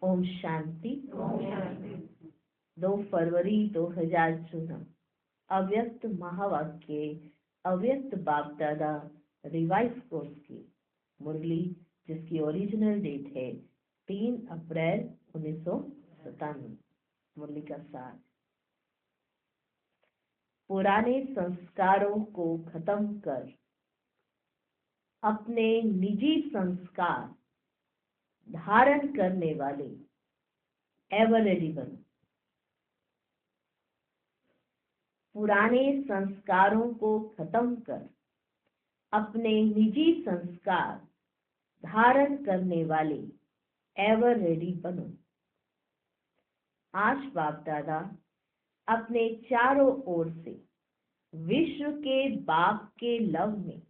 ओम शांति। 2 फरवरी 2014 अव्यक्त महावाक्य अव्यक्त बाप दादा रिवाइज कोर्स की मुरली, जिसकी ओरिजिनल डेट है 3 अप्रैल 1997। मुरली का सार: पुराने संस्कारों को खत्म कर अपने निजी संस्कार धारण करने वाले एवर रेडी बनो। पुराने संस्कारों को खत्म कर अपने निजी संस्कार धारण करने वाले एवर रेडी बनो। आज बाप दादा अपने चारों ओर से विश्व के बाप के लव में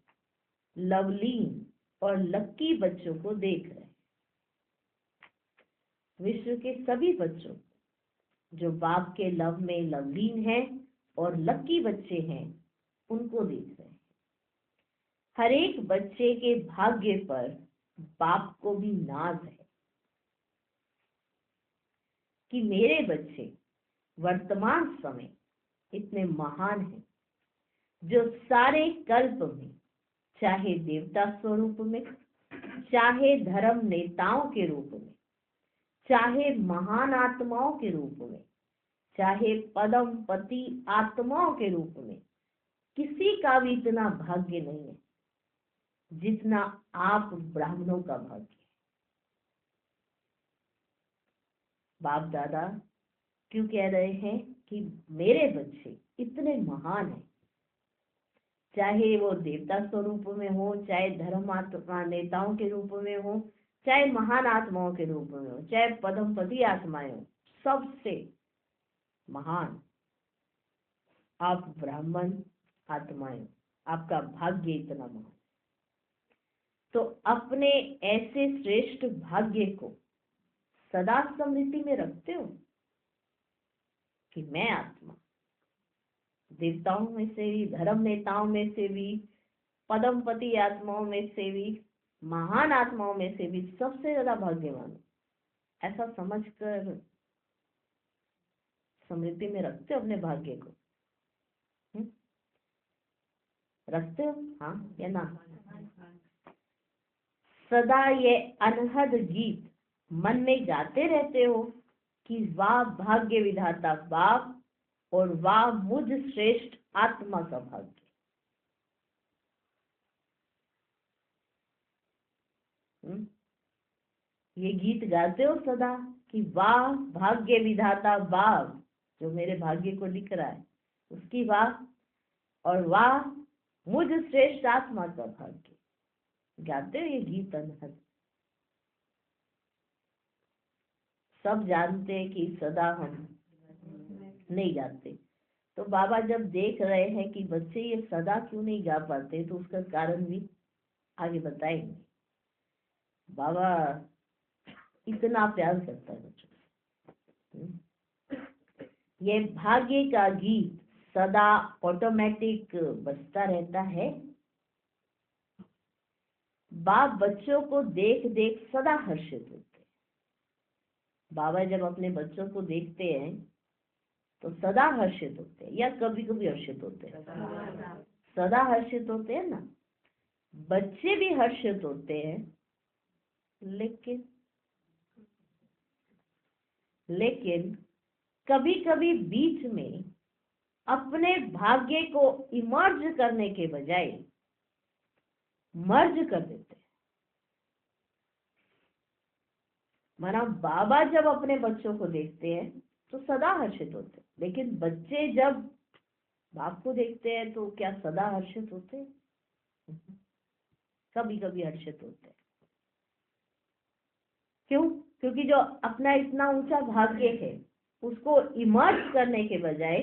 लवलीन और लक्की बच्चों को देख रहे हैं। विश्व के सभी बच्चों जो बाप के लव में लवलीन हैं और लक्की बच्चे हैं, उनको देख रहे हैं। हर एक बच्चे के भाग्य पर बाप को भी नाज है कि मेरे बच्चे वर्तमान समय इतने महान हैं, जो सारे कल्प में, चाहे देवता स्वरूप में, चाहे धर्म नेताओं के रूप में, चाहे महान आत्माओं के रूप में, चाहे पदम पति आत्माओं के रूप में, किसी का भी इतना भाग्य नहीं है जितना आप ब्राह्मणों का भाग्य है। बाप दादा क्यों कह रहे हैं कि मेरे बच्चे इतने महान हैं, चाहे वो देवता स्वरूप में हो, चाहे धर्म आत्मा नेताओं के रूप में हो, चाहे महान आत्माओं के रूप में हो, चाहे पदमपति आत्माएं हो, सबसे महान आप ब्राह्मण आत्माएं, आपका भाग्य इतना महान। तो अपने ऐसे श्रेष्ठ भाग्य को सदा स्मृति में रखते हो कि मैं आत्मा देवताओं में से भी, धर्म नेताओं में से भी, पदमपति आत्माओं में से भी, महान आत्माओं में से भी सबसे ज्यादा भाग्यवान, ऐसा समझकर स्मृति में रखते हो अपने भाग्य को? रखते हो? हाँ या ना? सदा ये अनहद गीत मन में गाते रहते हो कि वाह भाग्य विधाता बाप और वाह मुझ श्रेष्ठ आत्मा का भाग्य। ये गीत गाते हो सदा कि वाह भाग्य विधाता बाप, जो मेरे भाग्य को लिख रहा है उसकी वाह, और वाह मुझ श्रेष्ठ आत्मा का भाग्य। गाते हो ये गीत अनहद। सब जानते हैं कि सदा हम नहीं गाते। तो बाबा जब देख रहे हैं कि बच्चे ये सदा क्यों नहीं गा पाते, तो उसका कारण भी आगे बताएंगे। बाबा इतना प्यार करता है बच्चों से। ये भाग्य का गीत सदा ऑटोमेटिक बजता रहता है। बाप बच्चों को देख देख सदा हर्षित होते हैं। बाबा जब अपने बच्चों को देखते हैं तो सदा हर्षित होते हैं, या कभी कभी हर्षित होते हैं? सदा हर्षित होते हैं ना। बच्चे भी हर्षित होते हैं, लेकिन कभी कभी बीच में अपने भाग्य को इमर्ज करने के बजाय मर्ज कर देते हैं। माना बाबा जब अपने बच्चों को देखते हैं तो सदा हर्षित होते हैं, लेकिन बच्चे जब बाप को देखते हैं तो क्या सदा हर्षित होते हैं? कभी कभी हर्षित होते हैं। क्यों? क्योंकि जो अपना इतना ऊंचा भाग्य है उसको इमर्ज करने के बजाय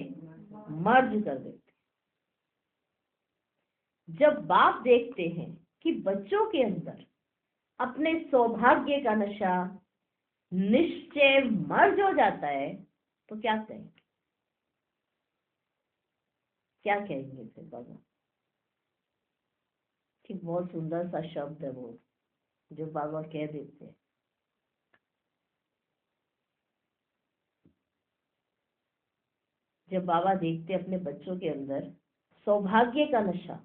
मर्ज कर देते। जब बाप देखते हैं कि बच्चों के अंदर अपने सौभाग्य का नशा निश्चय मर्ज हो जाता है, तो क्या कहेंगे? क्या कहेंगे फिर बाबा? कि बहुत सुंदर सा शब्द है वो जो बाबा कह देते हैं। जब बाबा देखते अपने बच्चों के अंदर सौभाग्य का नशा,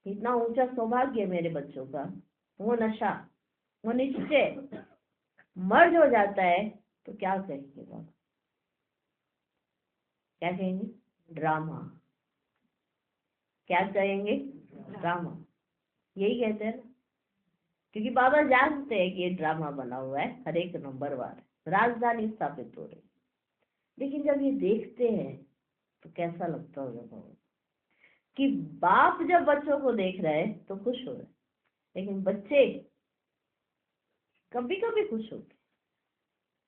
इतना ऊंचा सौभाग्य है मेरे बच्चों का, वो नशा, वो निश्चय मर्ज हो जाता है, तो क्या कहेंगे बाबा? क्या कहेंगे? ड्रामा। क्या कहेंगे? ड्रामा। यही कहते हैं ना, क्योंकि बाबा जानते हैं कि ये ड्रामा बना हुआ है, हर एक नंबर वार राजधानी स्थापित हो रही। लेकिन जब ये देखते हैं तो कैसा लगता होगा बाबा कि बाप जब बच्चों को देख रहे हैं तो खुश हो रहे, लेकिन बच्चे कभी कभी खुश होते,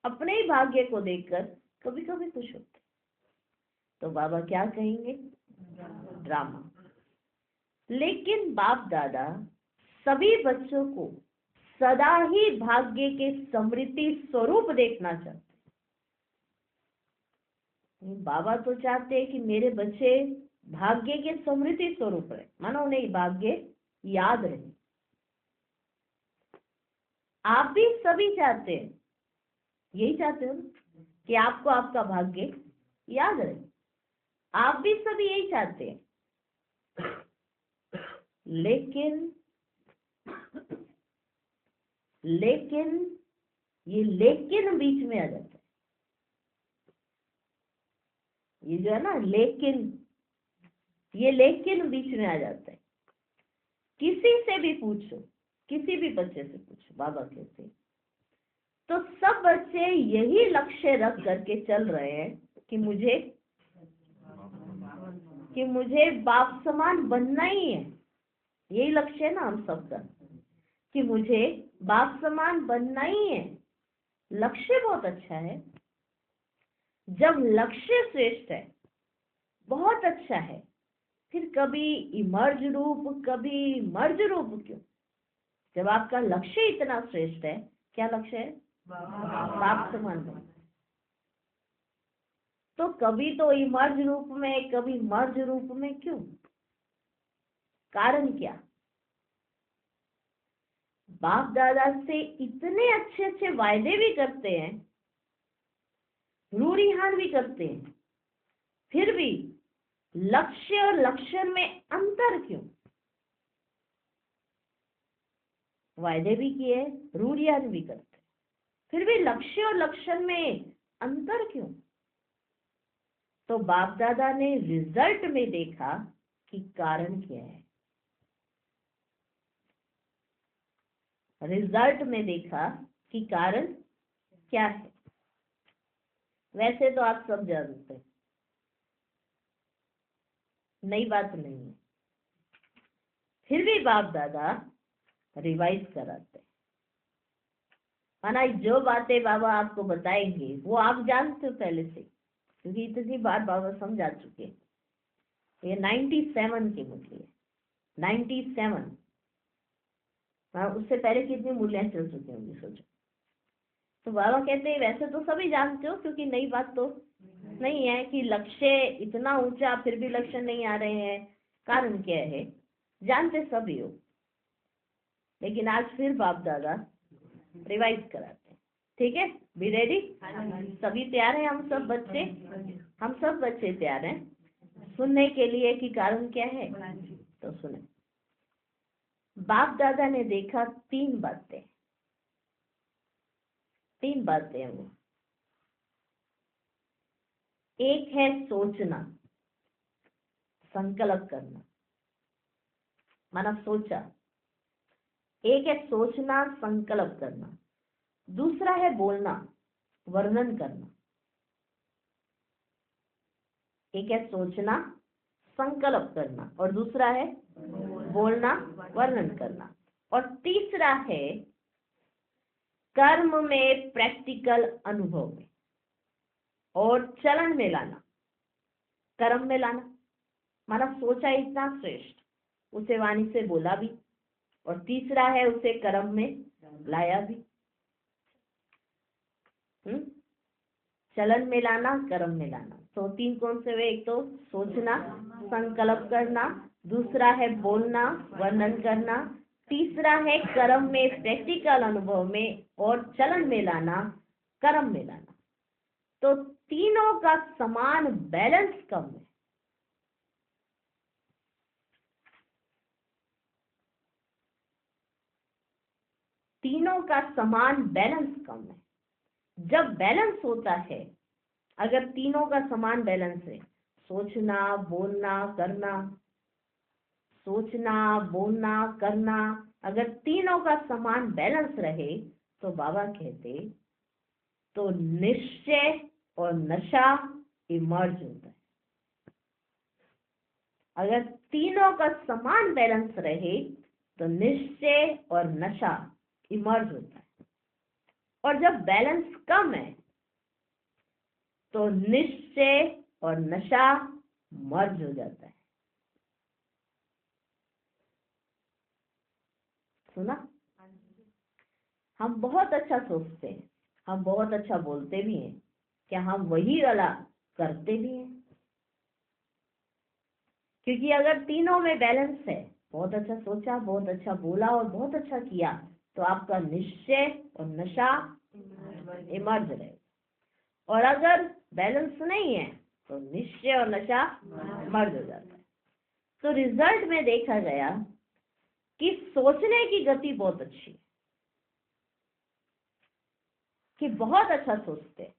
अपने ही भाग्य को देखकर कभी कभी खुश होते। तो बाबा क्या कहेंगे? ड्रामा। लेकिन बाप दादा सभी बच्चों को सदा ही भाग्य के समृद्धि स्वरूप देखना चाहते। बाबा तो चाहते हैं कि मेरे बच्चे भाग्य के समृद्धि स्वरूप रहे, मानो उन्हें भाग्य याद रहे। आप भी सभी चाहते हैं, यही चाहते हो ना कि आपको आपका भाग्य याद रहे। आप भी सभी यही चाहते हैं, लेकिन ये लेकिन बीच में आ जाता है। ये जो है ना लेकिन, ये लेकिन बीच में आ जाता है। किसी से भी पूछो, किसी भी बच्चे से पूछो बाबा कैसे, तो सब बच्चे यही लक्ष्य रख करके चल रहे हैं कि मुझे बाप समान बनना ही है। यही लक्ष्य है ना हम सबका, कि मुझे बाप समान बनना ही है। लक्ष्य बहुत अच्छा है, जब लक्ष्य श्रेष्ठ है, बहुत अच्छा है, फिर कभी इमर्ज रूप, कभी मर्ज रूप क्यों? जब आपका लक्ष्य इतना श्रेष्ठ है, क्या लक्ष्य है? बाप समान बनना। तो कभी तो इमर्ज रूप में, कभी मर्ज रूप में क्यों? कारण क्या? बाप दादा से इतने अच्छे अच्छे वायदे भी करते हैं, रूढ़िहान भी करते हैं, फिर भी लक्ष्य और लक्षण में अंतर क्यों? वायदे भी किए, रूढ़िहान भी करते, फिर भी लक्ष्य और लक्षण में अंतर क्यों? तो बाप दादा ने रिजल्ट में देखा कि कारण क्या है। रिजल्ट में देखा कि कारण क्या है। वैसे तो आप सब जानते हैं, नई बात नहीं है, फिर भी बाप दादा रिवाइज कराते हैं। माना जो बातें बाबा आपको बताएंगे वो आप जानते हो पहले से, क्योंकि इतनी बार बाबा समझा चुके हैं। ये 97 की मुरली है, 97। उससे पहले कितनी मुरलियां चल चुकी होंगी सोचो। तो बाबा कहते हैं वैसे तो सभी जानते हो, क्योंकि नई बात तो नहीं है कि लक्ष्य इतना ऊंचा फिर भी लक्ष्य नहीं आ रहे हैं, कारण क्या है, जानते सभी हो। लेकिन आज फिर बाप दादा रिवाइज कराते हैं। ठीक है, बी रेडी? सभी तैयार हैं? हम सब बच्चे तैयार हैं सुनने के लिए कि कारण क्या है। तो सुने, बाप दादा ने देखा तीन बातें हैं वो। एक है सोचना, संकल्प करना, माना सोचा। एक है सोचना, संकल्प करना। दूसरा है बोलना, वर्णन करना। एक है सोचना, संकल्प करना, और दूसरा है बोलना, वर्णन करना, और तीसरा है कर्म में, प्रैक्टिकल अनुभव में और चलन में लाना, कर्म में लाना। माना सोचा इतना श्रेष्ठ, उसे वाणी से बोला भी, और तीसरा है उसे कर्म में लाया भी। चलन में लाना, कर्म में लाना। तो तीन कौन से हुए? एक तो सोचना, संकल्प करना, दूसरा है बोलना, वर्णन करना, तीसरा है कर्म में, प्रैक्टिकल अनुभव में और चलन में लाना, कर्म में लाना। तो तीनों का समान बैलेंस कम है। तीनों का समान बैलेंस कम है। जब बैलेंस होता है, अगर तीनों का समान बैलेंस है, सोचना बोलना करना, सोचना बोलना करना, अगर तीनों का समान बैलेंस रहे तो बाबा कहते तो निश्चय और नशा इमर्ज होता है। अगर तीनों का समान बैलेंस रहे तो निश्चय और नशा इमर्ज होता है। और जब बैलेंस कम है तो निश्चय और नशा मर्ज हो जाता है। सुना? हम बहुत अच्छा सोचते हैं, हम बहुत अच्छा बोलते भी हैं, क्या हम वही वाला करते भी हैं? क्योंकि अगर तीनों में बैलेंस है, बहुत अच्छा सोचा, बहुत अच्छा बोला और बहुत अच्छा किया, तो आपका निश्चय और नशा इमर्ज रहे। और अगर बैलेंस नहीं है तो निश्चय और नशा मर्ज हो जाता है। तो रिजल्ट में देखा गया कि सोचने की गति बहुत अच्छी है, कि बहुत अच्छा सोचते हैं।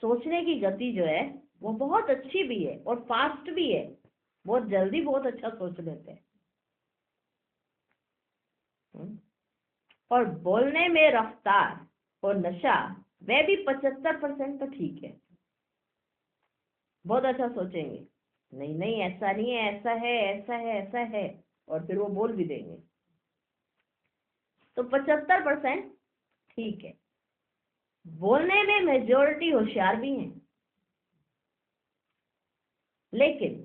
सोचने की गति जो है वो बहुत अच्छी भी है और फास्ट भी है, बहुत जल्दी बहुत अच्छा सोच लेते हैं। और बोलने में रफ्तार और नशा, वह भी 75% तो ठीक है। बहुत अच्छा सोचेंगे, नहीं नहीं ऐसा नहीं है, ऐसा है ऐसा है ऐसा है, और फिर वो बोल भी देंगे, तो 75% ठीक है। बोलने में मेजोरिटी होशियार भी हैं, लेकिन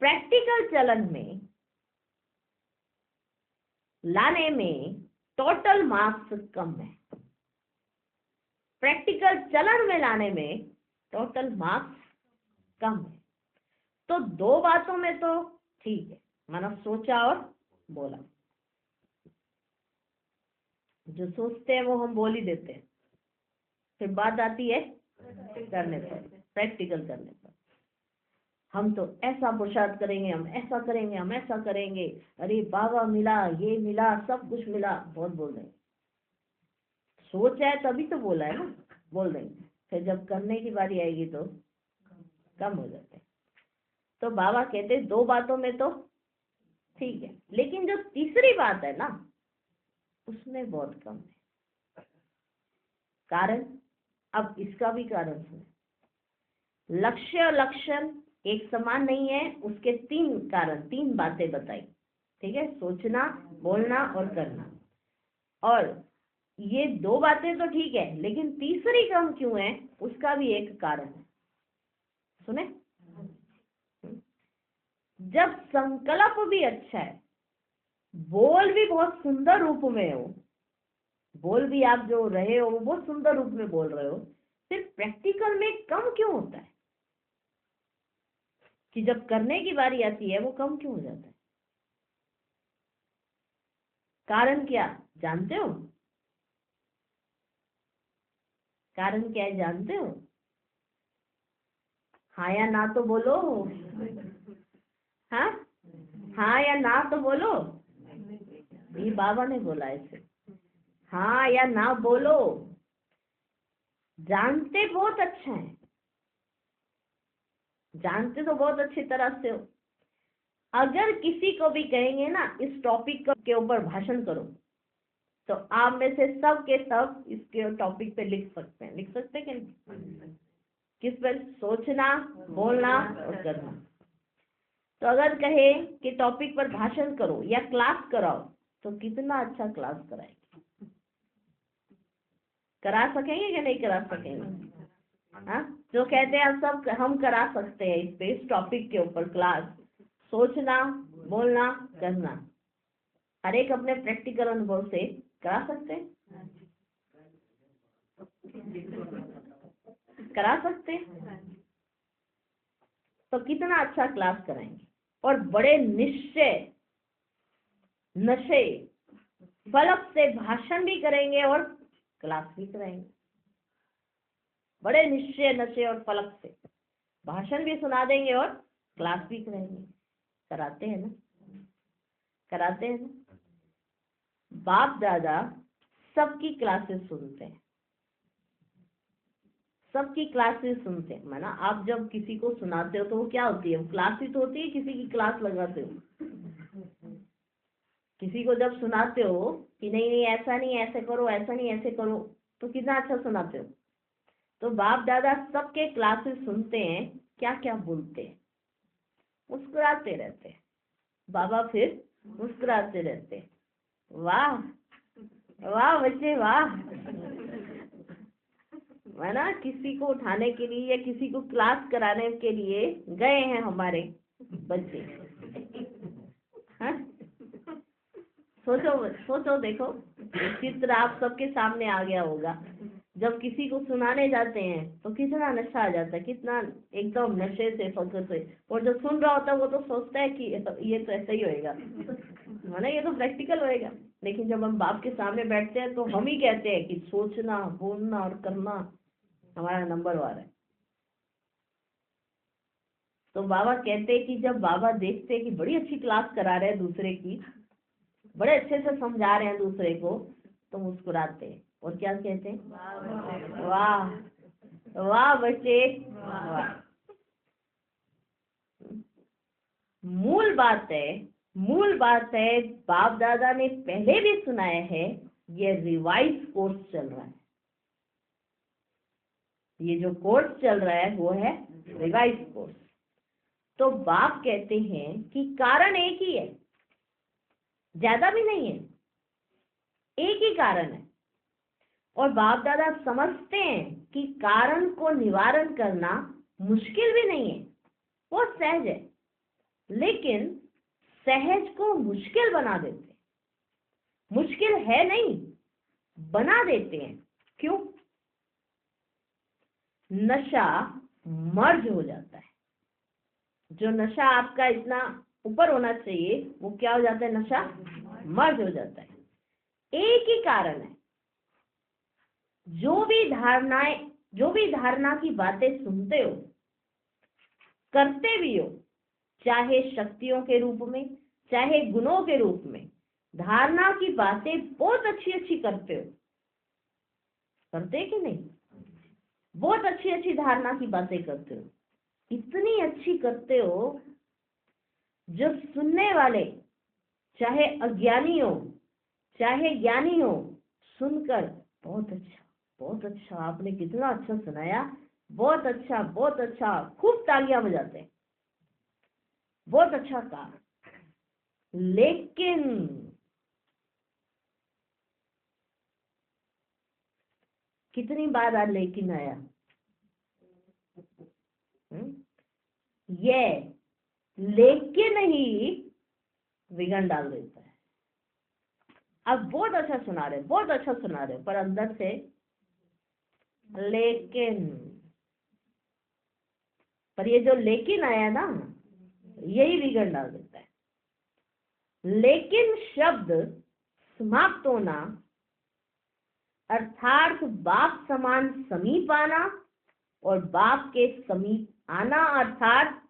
प्रैक्टिकल चलन में लाने में टोटल मार्क्स कम है। प्रैक्टिकल चलन में लाने में टोटल मार्क्स कम है। तो दो बातों में तो ठीक है, मानो सोचा और बोला। जो सोचते हैं वो हम बोल ही देते हैं, फिर बात आती है करने पर, प्रैक्टिकल करने पर। हम तो ऐसा पुरुषार्थ करेंगे, हम ऐसा करेंगे, हम ऐसा करेंगे, अरे बाबा मिला, ये मिला, सब कुछ मिला, बहुत बोल देंगे। सोचा है तभी तो बोला है ना, बोल देंगे। फिर जब करने की बारी आएगी तो कम हो जाते हैं। तो बाबा कहते दो बातों में तो ठीक है, लेकिन जो तीसरी बात है ना, उसमें बहुत कम है। कारण, अब इसका भी कारण सुने। लक्ष्य और लक्षण एक समान नहीं है, उसके तीन कारण, तीन बातें बताई। ठीक है, सोचना बोलना और करना। और ये दो बातें तो ठीक है, लेकिन तीसरी कम क्यों है, उसका भी एक कारण है। सुने? जब संकल्प भी अच्छा है, बोल भी बहुत सुंदर रूप में हो, बोल भी आप जो रहे हो वो बहुत सुंदर रूप में बोल रहे हो, फिर प्रैक्टिकल में कम क्यों होता है? कि जब करने की बारी आती है वो कम क्यों हो जाता है? कारण क्या जानते हो? कारण क्या है जानते हो? हाँ या ना तो बोलो। हाँ, हाँ या ना तो बोलो। ये बाबा ने बोला ऐसे, हाँ या ना बोलो। जानते बहुत अच्छा है, जानते तो बहुत अच्छी तरह से हो। अगर किसी को भी कहेंगे ना इस टॉपिक के ऊपर भाषण करो, तो आप में से सब के सब इसके टॉपिक पे लिख सकते हैं। लिख सकते हैं कि नहीं? किस पर? सोचना बोलना और करना। तो अगर कहे कि टॉपिक पर भाषण करो या क्लास कराओ, तो कितना अच्छा क्लास कराएंगे। करा सकेंगे कि नहीं करा सकेंगे? हाँ, जो कहते हैं सब हम करा सकते हैं इस पे, इस टॉपिक के ऊपर क्लास, सोचना बोलना करना, हर एक अपने प्रैक्टिकल अनुभव से करा सकते हैं। करा सकते हैं, तो कितना अच्छा क्लास कराएंगे। और बड़े निश्चय नशे फलक से भाषण भी करेंगे और क्लास भी कराएंगे। बड़े निश्चय नशे और फलक से भाषण भी सुना देंगे और क्लास भी कराएंगे। कराते हैं ना, कराते हैं ना। बाप दादा सबकी क्लासेस सुनते हैं, सबकी क्लासेस सुनते हैं। माना आप जब किसी को सुनाते हो तो वो क्या होती है, क्लास ही तो होती है। किसी की क्लास लगाते हो, किसी को जब सुनाते हो कि नहीं नहीं ऐसा नहीं ऐसे करो, ऐसा नहीं ऐसे करो, तो कितना अच्छा सुनाते हो। तो बाप दादा सबके क्लासेस सुनते हैं, क्या क्या बोलते हैं, मुस्कुराते रहते हैं। बाबा फिर मुस्कुराते रहते हैं। वाह वाह बच्चे वाह। है ना, किसी को उठाने के लिए या किसी को क्लास कराने के लिए गए हैं हमारे बच्चे। हाँ? सोचो सोचो, देखो चित्र आप सबके सामने आ गया होगा। जब किसी को सुनाने जाते हैं तो कितना नशा आ जाता है, कितना एकदम नशे से फकर से। और जो सुन रहा होता है वो तो सोचता है कि ये तो ऐसा ही होएगा, है ना, ये तो प्रैक्टिकल होएगा। लेकिन जब हम बाप के सामने बैठते हैं तो हम ही कहते हैं कि सोचना, बोलना और करना हमारा नंबर 1 है। तो बाबा कहते हैं कि जब बाबा देखते हैं कि बड़ी अच्छी क्लास करा रहे हैं दूसरे की, बड़े अच्छे से समझा रहे हैं दूसरे को, तो मुस्कुराते हैं और क्या कहते हैं, वाह वाह बच्चे वाह। मूल बात है बाप दादा ने पहले भी सुनाया है, ये रिवाइज कोर्स चल रहा है। ये जो कोर्स चल रहा है वो है रिवाइज कोर्स। तो बाप कहते हैं कि कारण एक ही है, ज्यादा भी नहीं है, एक ही कारण है। और बाप दादा समझते हैं कि कारण को निवारण करना मुश्किल भी नहीं है, वो सहज है। लेकिन सहज को मुश्किल बना देते हैं। मुश्किल है नहीं, बना देते हैं। क्यों? नशा मर्ज हो जाता है। जो नशा आपका इतना ऊपर होना चाहिए वो क्या हो जाता है, नशा मर्ज हो जाता है। एक ही कारण है, जो भी धारणा की बातें सुनते हो, करते भी हो, चाहे शक्तियों के रूप में चाहे गुणों के रूप में, धारणा की बातें बहुत अच्छी अच्छी करते हो, करते कि नहीं? बहुत अच्छी अच्छी धारणा की बातें करते हो, इतनी अच्छी करते हो जो सुनने वाले चाहे अज्ञानी हो चाहे ज्ञानी हो, सुनकर बहुत अच्छा आपने कितना अच्छा सुनाया, बहुत अच्छा, खूब तालियां बजाते हैं, बहुत अच्छा कहा। लेकिन कितनी बार आज लेकिन आया? ये लेकिन ही विघन डाल देता है। अब बहुत अच्छा सुना रहे, पर अंदर से लेकिन, पर ये जो लेकिन आया ना, यही विघन डाल देता है। लेकिन शब्द समाप्त होना अर्थात बाप समान समीप आना, और बाप के समीप आना अर्थात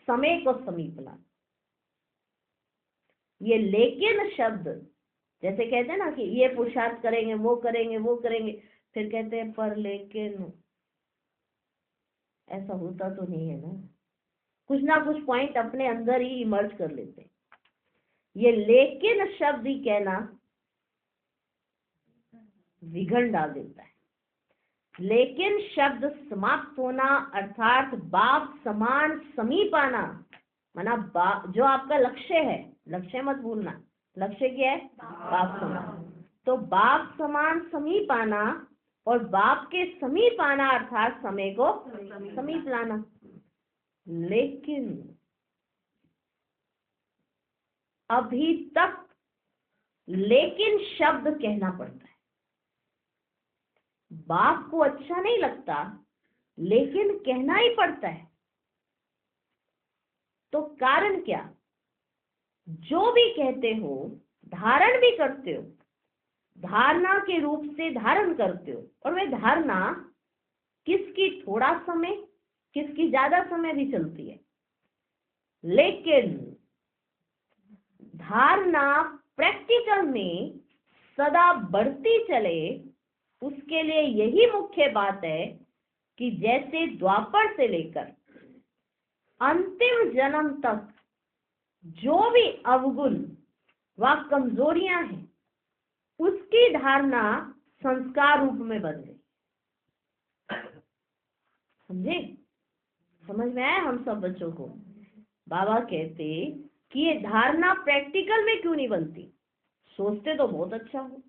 समय को समीप लाना। ये लेकिन शब्द, जैसे कहते हैं ना कि ये पुरुषार्थ करेंगे, वो करेंगे, फिर कहते हैं पर लेकिन ऐसा होता तो नहीं है ना। कुछ ना कुछ पॉइंट अपने अंदर ही इमर्ज कर लेते हैं। ये लेकिन शब्द ही कहना विघन डाल देता है। लेकिन शब्द समाप्त होना अर्थात बाप समान समीप आना, माना जो आपका लक्ष्य है, लक्ष्य मत भूलना, लक्ष्य क्या है, बाप समान। तो बाप समान समीप आना और बाप के समीप आना अर्थात समय को समीप लाना। लेकिन अभी तक लेकिन शब्द कहना पड़ता है। बाप को अच्छा नहीं लगता लेकिन कहना ही पड़ता है। तो कारण क्या? जो भी कहते हो, धारण भी करते हो, धारणा के रूप से धारण करते हो, और वह धारणा किसकी थोड़ा समय, किसकी ज्यादा समय भी चलती है, लेकिन धारणा प्रैक्टिकल में सदा बढ़ती चले, उसके लिए यही मुख्य बात है कि जैसे द्वापर से लेकर अंतिम जन्म तक जो भी अवगुण व कमजोरियां हैं, उसकी धारणा संस्कार रूप में बन गई। समझे? समझ में आया हम सब बच्चों को? बाबा कहते कि ये धारणा प्रैक्टिकल में क्यों नहीं बनती? सोचते तो बहुत अच्छा हो,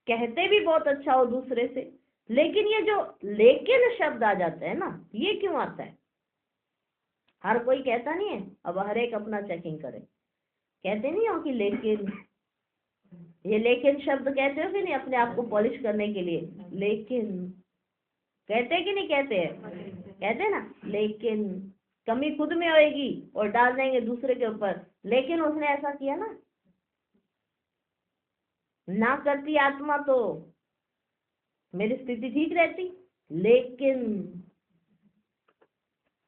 कहते भी बहुत अच्छा हो दूसरे से, लेकिन ये जो लेकिन शब्द आ जाता है ना, ये क्यों आता है? हर कोई कहता नहीं है, अब हर एक अपना चेकिंग करे, कहते नहीं हो कि लेकिन, ये लेकिन शब्द कहते हो कि नहीं अपने आप को पॉलिश करने के लिए? लेकिन कहते कि नहीं कहते हैं? कहते ना, लेकिन कमी खुद में होएगी और डाल देंगे दूसरे के ऊपर, लेकिन उसने ऐसा किया ना करती आत्मा तो मेरी स्थिति ठीक रहती। लेकिन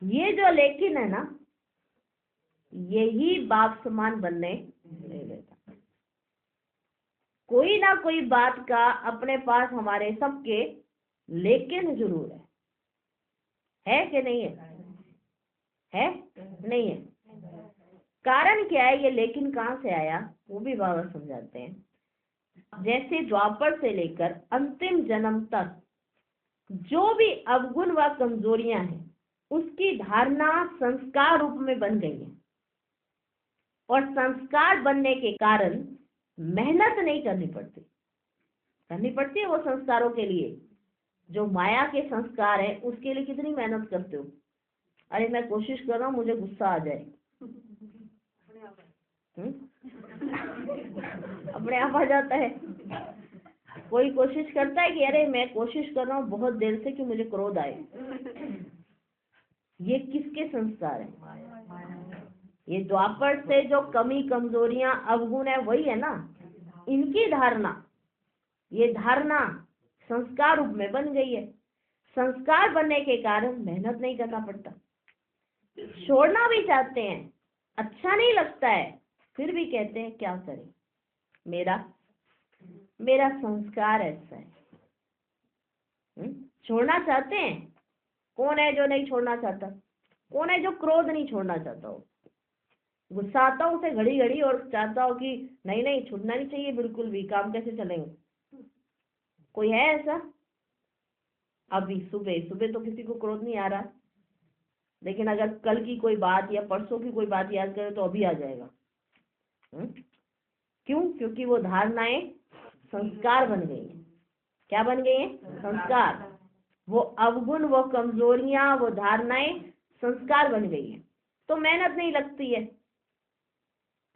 ये जो लेकिन है ना, यही बाप समान बनने नहीं देता। कोई ना कोई बात का अपने पास हमारे सबके लेकिन जरूर है कि नहीं है नहीं है? कारण क्या है? ये लेकिन कहाँ से आया वो भी बाबा समझाते हैं। जैसे द्वापर से लेकर अंतिम जन्म तक जो भी अवगुण व कमजोरियां हैं, उसकी धारणा संस्कार रूप में बन गई है, और संस्कार बनने के कारण मेहनत नहीं करनी पड़ती है वो संस्कारों के लिए। जो माया के संस्कार है उसके लिए कितनी मेहनत करते हो? अरे मैं कोशिश कर रहा हूँ मुझे गुस्सा आ जाए, अपने आप आ जाता है। कोई कोशिश करता है कि अरे मैं कोशिश कर रहा हूँ बहुत देर से कि मुझे क्रोध आए। ये किसके संस्कार है? ये द्वापर से जो कमी कमजोरियां अवगुण है वही है ना, इनकी धारणा, ये धारणा संस्कार रूप में बन गई है। संस्कार बनने के कारण मेहनत नहीं करना पड़ता। छोड़ना भी चाहते हैं, अच्छा नहीं लगता है, फिर भी कहते हैं क्या करें, मेरा संस्कार ऐसा है। छोड़ना चाहते हैं। कौन है जो नहीं छोड़ना चाहता? कौन है जो क्रोध नहीं छोड़ना चाहता हो? गुस्सा आता हो उसे घड़ी घड़ी और चाहता हो कि नहीं छूटना नहीं चाहिए बिल्कुल भी, काम कैसे चलेंगे? कोई है ऐसा? अभी सुबह तो किसी को क्रोध नहीं आ रहा, लेकिन अगर कल की कोई बात या परसों की कोई बात याद करें तो अभी आ जाएगा। क्यों? क्योंकि वो धारणाएं संस्कार बन गई है। क्या बन गई है? संस्कार। वो अवगुण, वो कमजोरियां, वो धारणाएं संस्कार बन गई है, तो मेहनत नहीं लगती है,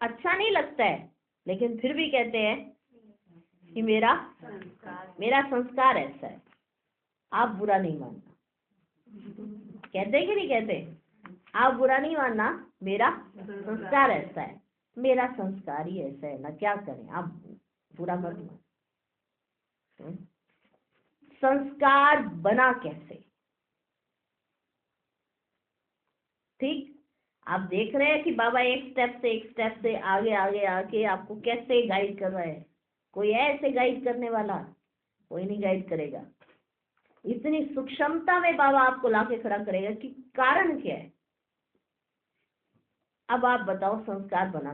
अच्छा नहीं लगता है, लेकिन फिर भी कहते हैं कि मेरा संस्कार ऐसा है। आप बुरा नहीं मानना, कहते कि नहीं कहते? आप बुरा नहीं मानना, मेरा संस्कार ऐसा है, मेरा संस्कार ही ऐसा है ना, क्या करें, आप बुरा मत मानो। संस्कार बना कैसे? ठीक, आप देख रहे हैं कि बाबा एक स्टेप से आगे आपको कैसे गाइड कर रहा है। कोई है ऐसे गाइड करने वाला? कोई नहीं गाइड करेगा। इतनी सूक्ष्मता में बाबा आपको लाके खड़ा करेगा कि कारण क्या है। अब आप बताओ संस्कार बना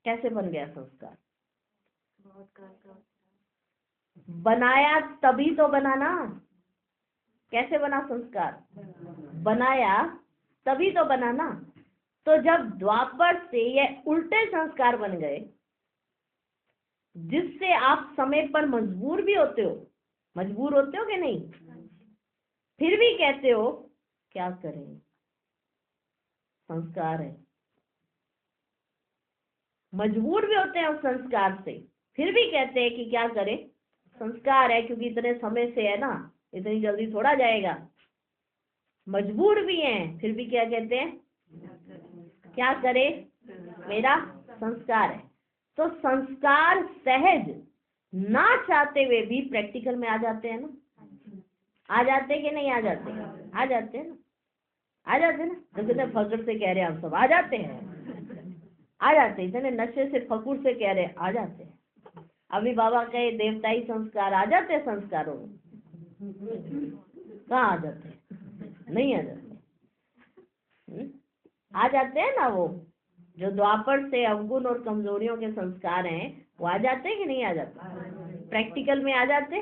कैसे बन गया संस्कार? बनाया तभी तो बना ना। कैसे बना संस्कार? बनाया तभी तो बना ना। तो जब द्वापर से ये उल्टे संस्कार बन गए, जिससे आप समय पर मजबूर होते हो कि नहीं? फिर भी कहते हो क्या करें, संस्कार है। मजबूर भी होते हैं उस संस्कार से, फिर भी कहते हैं कि क्या करें, संस्कार है, क्योंकि इतने समय से है ना, इतनी जल्दी थोड़ा जाएगा। मजबूर भी हैं, फिर भी क्या कहते हैं, क्या करे, मेरा संस्कार है। तो संस्कार सहज ना चाहते हुए भी प्रैक्टिकल में आ जाते हैं ना। आ जाते कि नहीं आ जाते? आ जाते हैं ना, आ जाते हैं ना। जब कितने फक्र से कह रहे हैं हम सब आ जाते हैं, आ जाते हैं, इतने नशे से फकुर से कह रहे हैं आ जाते हैं। अभी बाबा कहे देवताई संस्कार आ जाते हैं, संस्कारों में कहाँ आ जाते हैं? नहीं आ जाते। आ जाते हैं ना, वो जो द्वापर से अवगुण और कमजोरियों के संस्कार हैं वो आ जाते हैं कि नहीं आ जाते? प्रैक्टिकल में आ जाते।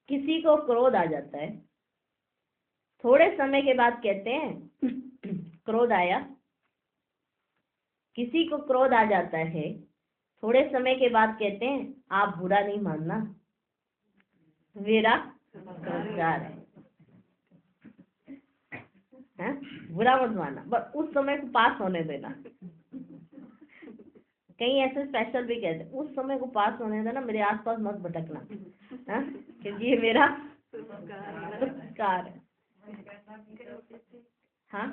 किसी को क्रोध आ जाता है, थोड़े समय के बाद कहते हैं क्रोध आया। किसी को क्रोध आ जाता है, थोड़े समय के बाद कहते हैं आप बुरा नहीं मानना, मेरा संस्कार है, बुरा मत मानना, बस उस समय को पास होने देना। कहीं ऐसे स्पेशल भी कहते हैं उस समय को पास होने देना, मेरे आसपास मत भटकना, क्योंकि ये मेरा संस्कार है। हाँ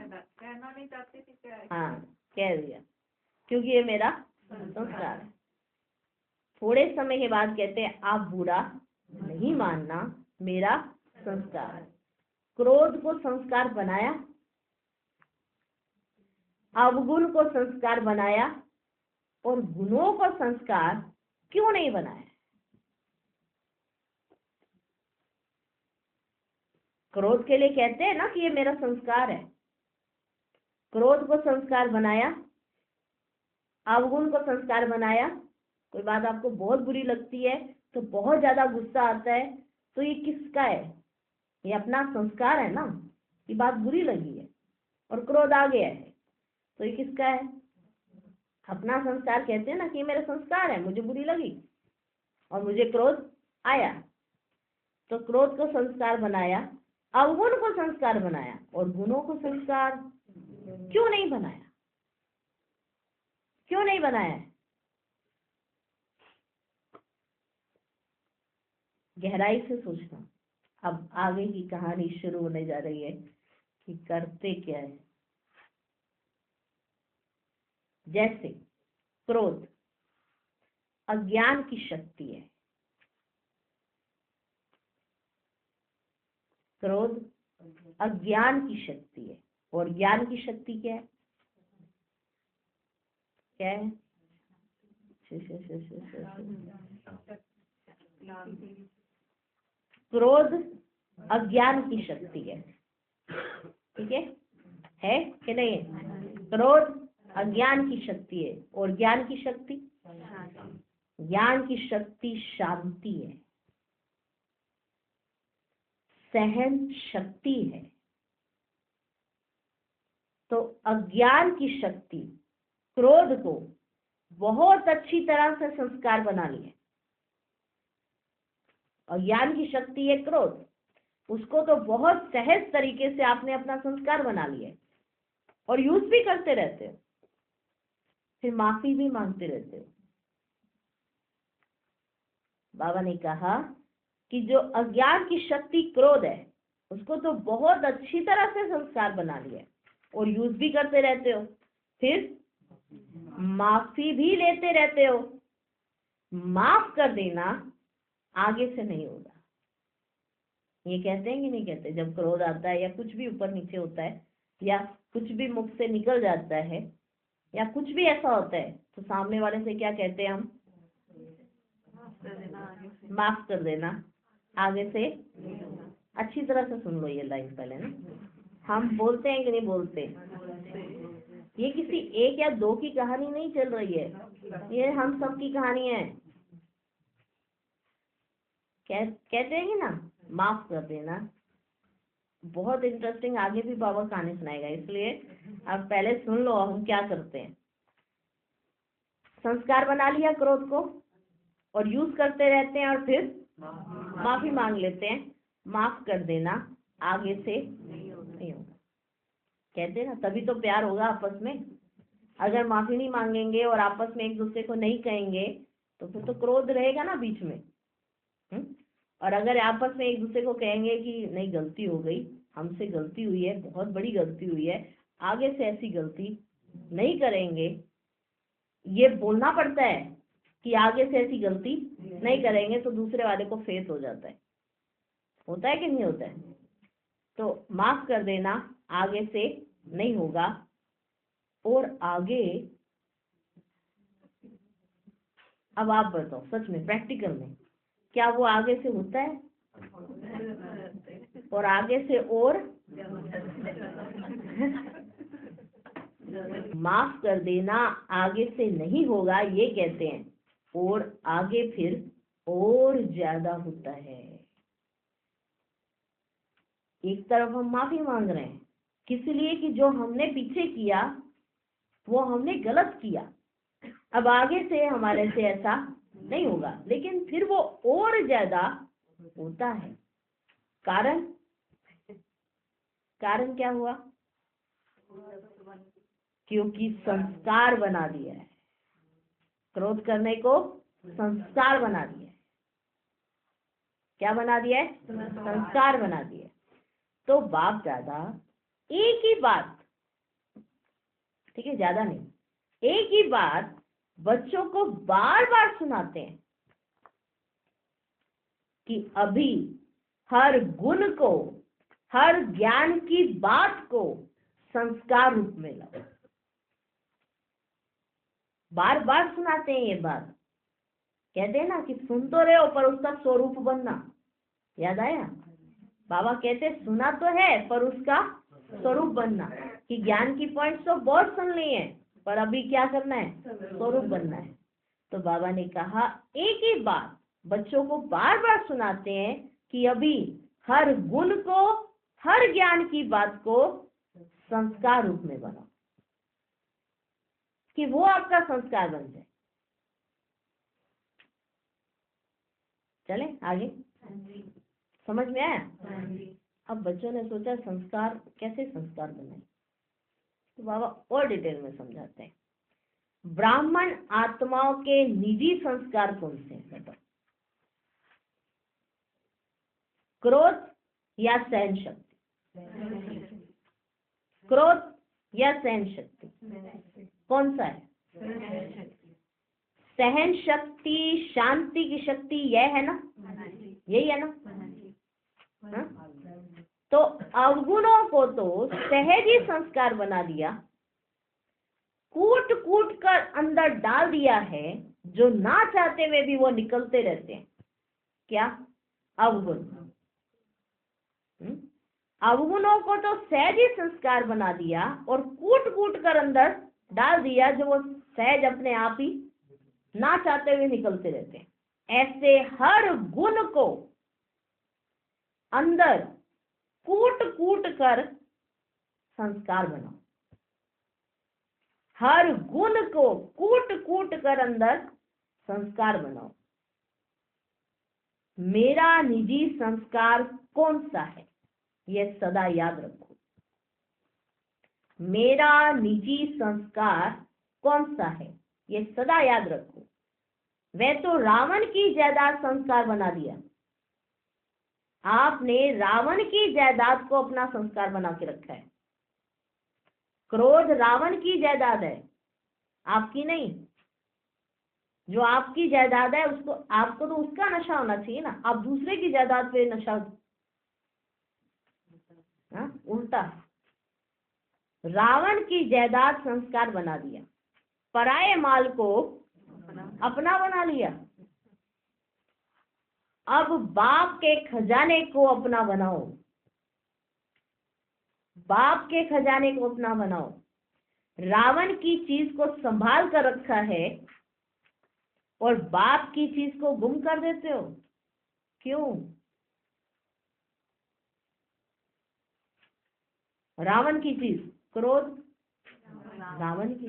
हाँ, कह दिया क्योंकि ये मेरा संस्कार है। थोड़े समय के बाद कहते हैं आप बुरा नहीं मानना, मेरा संस्कार है। क्रोध को संस्कार बनाया, अवगुण को संस्कार बनाया, और गुणों को संस्कार क्यों नहीं बनाया? क्रोध के लिए कहते हैं ना कि ये मेरा संस्कार है। क्रोध को संस्कार बनाया, अवगुण को संस्कार बनाया। कोई बात आपको बहुत बुरी लगती है तो बहुत ज्यादा गुस्सा आता है, तो ये किसका है? ये अपना संस्कार है ना। ये बात बुरी लगी है और क्रोध आ गया है, तो ये किसका है? अपना संस्कार। कहते हैं ना कि ये मेरा संस्कार है, मुझे बुरी लगी और मुझे क्रोध आया, तो क्रोध को संस्कार बनाया, अवगुण को संस्कार बनाया, और गुणों को संस्कार क्यों नहीं बनाया? क्यों नहीं बनाया? गहराई से सोचना। अब आगे की कहानी शुरू होने जा रही है कि करते क्या है। जैसे क्रोध अज्ञान की शक्ति है, क्रोध अज्ञान की शक्ति है, और ज्ञान की शक्ति क्या है? क्या है? क्रोध अज्ञान की शक्ति है, ठीक है कि नहीं है? क्रोध अज्ञान की शक्ति है, और ज्ञान की शक्ति, ज्ञान की शक्ति शांति है, सहन शक्ति है। तो अज्ञान की शक्ति क्रोध को बहुत अच्छी तरह से संस्कार बना लिया, और ज्ञान की शक्ति है क्रोध, उसको तो बहुत सहज तरीके से आपने अपना संस्कार बना लिया और यूज भी करते रहते हो, फिर माफी भी मांगते रहते हो। बाबा ने कहा कि जो अज्ञान की शक्ति क्रोध है, उसको तो बहुत अच्छी तरह से संस्कार बना लिया और यूज भी करते रहते हो, फिर माफी भी लेते रहते हो। माफ कर देना आगे से नहीं होगा। ये कहते हैं कि नहीं कहते? जब क्रोध आता है या कुछ भी ऊपर नीचे होता है या कुछ भी मुख से निकल जाता है या कुछ भी ऐसा होता है, तो सामने वाले से क्या कहते हैं हम? माफ कर देना, आगे से। अच्छी तरह से सुन लो ये लाइन पहले ना। हम बोलते हैं कि नहीं बोलते? ये किसी एक या दो की कहानी नहीं चल रही है, ये हम सब की कहानी है। कहते हैं कि ना माफ कर देना। बहुत इंटरेस्टिंग, आगे भी बाबा कहानी सुनाएगा, इसलिए अब पहले सुन लो हम क्या करते हैं। संस्कार बना लिया क्रोध को और यूज करते रहते हैं, और फिर माफी मांग लेते हैं। माफ कर देना आगे से नहीं होगा। कहते हैं ना, तभी तो प्यार होगा आपस में। अगर माफी नहीं मांगेंगे और आपस में एक दूसरे को नहीं कहेंगे तो फिर तो क्रोध रहेगा ना बीच में। और अगर आपस में एक दूसरे को कहेंगे कि नहीं गलती हो गई, हमसे गलती हुई है, बहुत बड़ी गलती हुई है, आगे से ऐसी गलती नहीं करेंगे, ये बोलना पड़ता है कि आगे से ऐसी गलती नहीं करेंगे तो दूसरे वाले को फेस हो जाता है। होता है कि नहीं होता है? तो माफ कर देना आगे से नहीं होगा। और आगे अब आप बताओ, सच में प्रैक्टिकल में क्या वो आगे से होता है? और आगे से और माफ कर देना आगे से नहीं होगा ये कहते हैं, और आगे फिर और ज्यादा होता है। एक तरफ हम माफी मांग रहे हैं किस लिए कि जो हमने पीछे किया वो हमने गलत किया, अब आगे से हमारे से ऐसा नहीं होगा, लेकिन फिर वो और ज्यादा होता है। कारण क्या हुआ? क्योंकि संस्कार बना दिया है, क्रोध करने को संस्कार बना दिया है। क्या बना दिया है? संस्कार बना दिया है। तो बाप दादा एक ही बात, ठीक है, ज्यादा नहीं, एक ही बात बच्चों को बार बार सुनाते हैं कि अभी हर गुण को, हर ज्ञान की बात को संस्कार रूप में लाओ। बार बार सुनाते हैं ये बात। कहते हैं ना कि सुन तो रहे हो पर उसका स्वरूप बनना। याद आया? बाबा कहते सुना तो है पर उसका स्वरूप बनना, कि ज्ञान की पॉइंट्स तो बहुत सुन ली है पर अभी क्या करना है? स्वरूप बनना है। तो बाबा ने कहा एक ही बात बच्चों को बार बार सुनाते हैं कि अभी हर गुण को, हर ज्ञान की बात को संस्कार रूप में बनाओ, कि वो आपका संस्कार बन जाए। चले आगे? समझ में आया? अब बच्चों ने सोचा संस्कार, कैसे संस्कार बनाए? तो बाबा और डिटेल में समझाते हैं। ब्राह्मण आत्माओं के निजी संस्कार कौन से हैं बताओ? क्रोध या सहन शक्ति? क्रोध या सहन शक्ति? कौन सा है? सहन शक्ति शांति की शक्ति, यह है ना? यही है ना? हाँ? तो अवगुणों को तो सहज ही संस्कार बना दिया, कूट कूट कर अंदर डाल दिया है, जो ना चाहते हुए भी वो निकलते रहते हैं। क्या? अवगुण। अवगुणों को तो सहज ही संस्कार बना दिया और कूट कूट कर अंदर डाल दिया, जो वो सहज अपने आप ही ना चाहते हुए निकलते रहते हैं। ऐसे हर गुण को अंदर कूट कूट कर संस्कार बनाओ। हर गुण को कूट कूट कर अंदर संस्कार बनाओ। मेरा निजी संस्कार कौन सा है, यह सदा याद रखो। मेरा निजी संस्कार कौन सा है, यह सदा याद रखो। वह तो रावण की जायदाद संस्कार बना दिया। आपने रावण की जायदाद को अपना संस्कार बना के रखा है। क्रोध रावण की जायदाद है, आपकी नहीं। जो आपकी जायदाद है उसको, आपको तो उसका नशा होना चाहिए ना, आप दूसरे की जायदाद पे नशा। उल्टा, रावण की जायदाद संस्कार बना दिया, पराये माल को अपना बना लिया। अब बाप के खजाने को अपना बनाओ, बाप के खजाने को अपना बनाओ। रावण की चीज को संभाल कर रखा है और बाप की चीज को गुम कर देते हो, क्यों? रावण की चीज क्रोध, रावण की।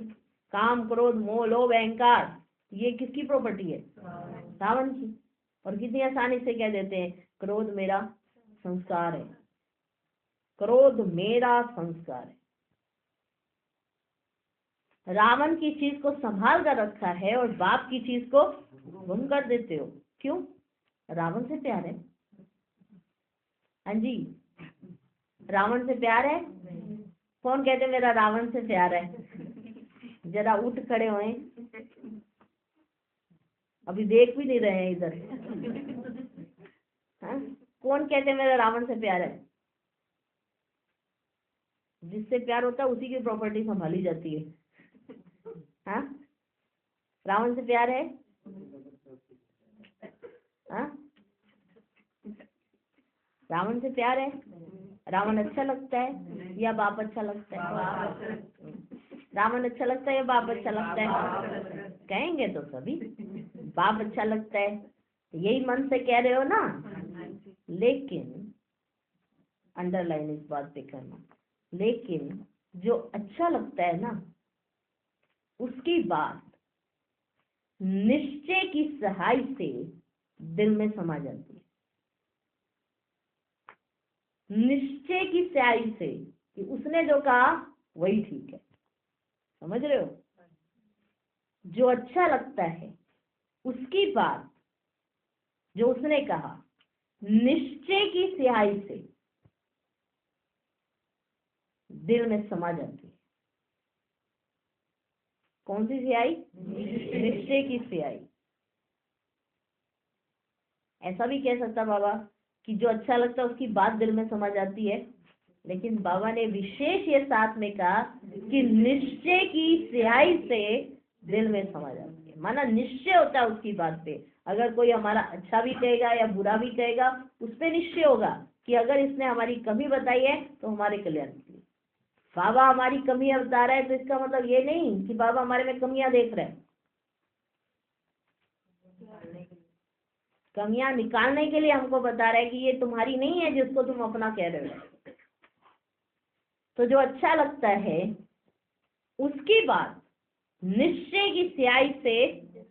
काम क्रोध मोह लोभ अहंकार, ये किसकी प्रॉपर्टी है? रावण की। और कितनी आसानी से कह देते हैं क्रोध मेरा संस्कार है, क्रोध मेरा संस्कार है। रावण की चीज को संभाल कर रखा है और बाप की चीज को गुम कर देते हो, क्यों? रावण से प्यार है। हाँ जी, रावण से प्यार है। कौन कहते मेरा रावण से प्यार है? जरा उठ खड़े होए। अभी देख भी नहीं रहे हैं इधर। हाँ? कौन कहते हैं मेरा रावण से प्यार है? जिससे प्यार होता है उसी की प्रॉपर्टी संभाली जाती है। हाँ? रावण से प्यार है? हाँ? रावण से प्यार है? रावण अच्छा लगता है या बाप अच्छा लगता है? रावण अच्छा लगता है या बाप अच्छा लगता है? कहेंगे तो सभी बाप अच्छा लगता है, यही मन से कह रहे हो ना। लेकिन अंडरलाइन इस बात पे करना, लेकिन जो अच्छा लगता है ना, उसकी बात निश्चय की सहाय से दिल में समा जाती है। निश्चय की सहाय से कि उसने जो कहा वही ठीक है। समझ रहे हो? जो अच्छा लगता है उसकी बात जो उसने कहा निश्चय की स्याही से दिल में समा जाती है। कौन सी स्याही? निश्चय की स्याही। ऐसा भी कह सकता बाबा कि जो अच्छा लगता है उसकी बात दिल में समा जाती है, लेकिन बाबा ने विशेष ये साथ में कहा कि निश्चय की स्याही से दिल में समा जाती है। माना निश्चय होता है उसकी बात पे। अगर कोई हमारा अच्छा भी कहेगा या बुरा भी कहेगा, उस पे निश्चय होगा कि अगर इसने हमारी कमी बताई है तो हमारे कल्याण के लिए। बाबा हमारी कमियां बता रहा है तो इसका मतलब ये नहीं कि बाबा हमारे में कमियां देख रहे हैं। कमियां निकालने के लिए हमको बता रहा है कि ये तुम्हारी नहीं है जिसको तुम अपना कह रहे हो। तो जो अच्छा लगता है उसकी बात निश्चय की स्याही से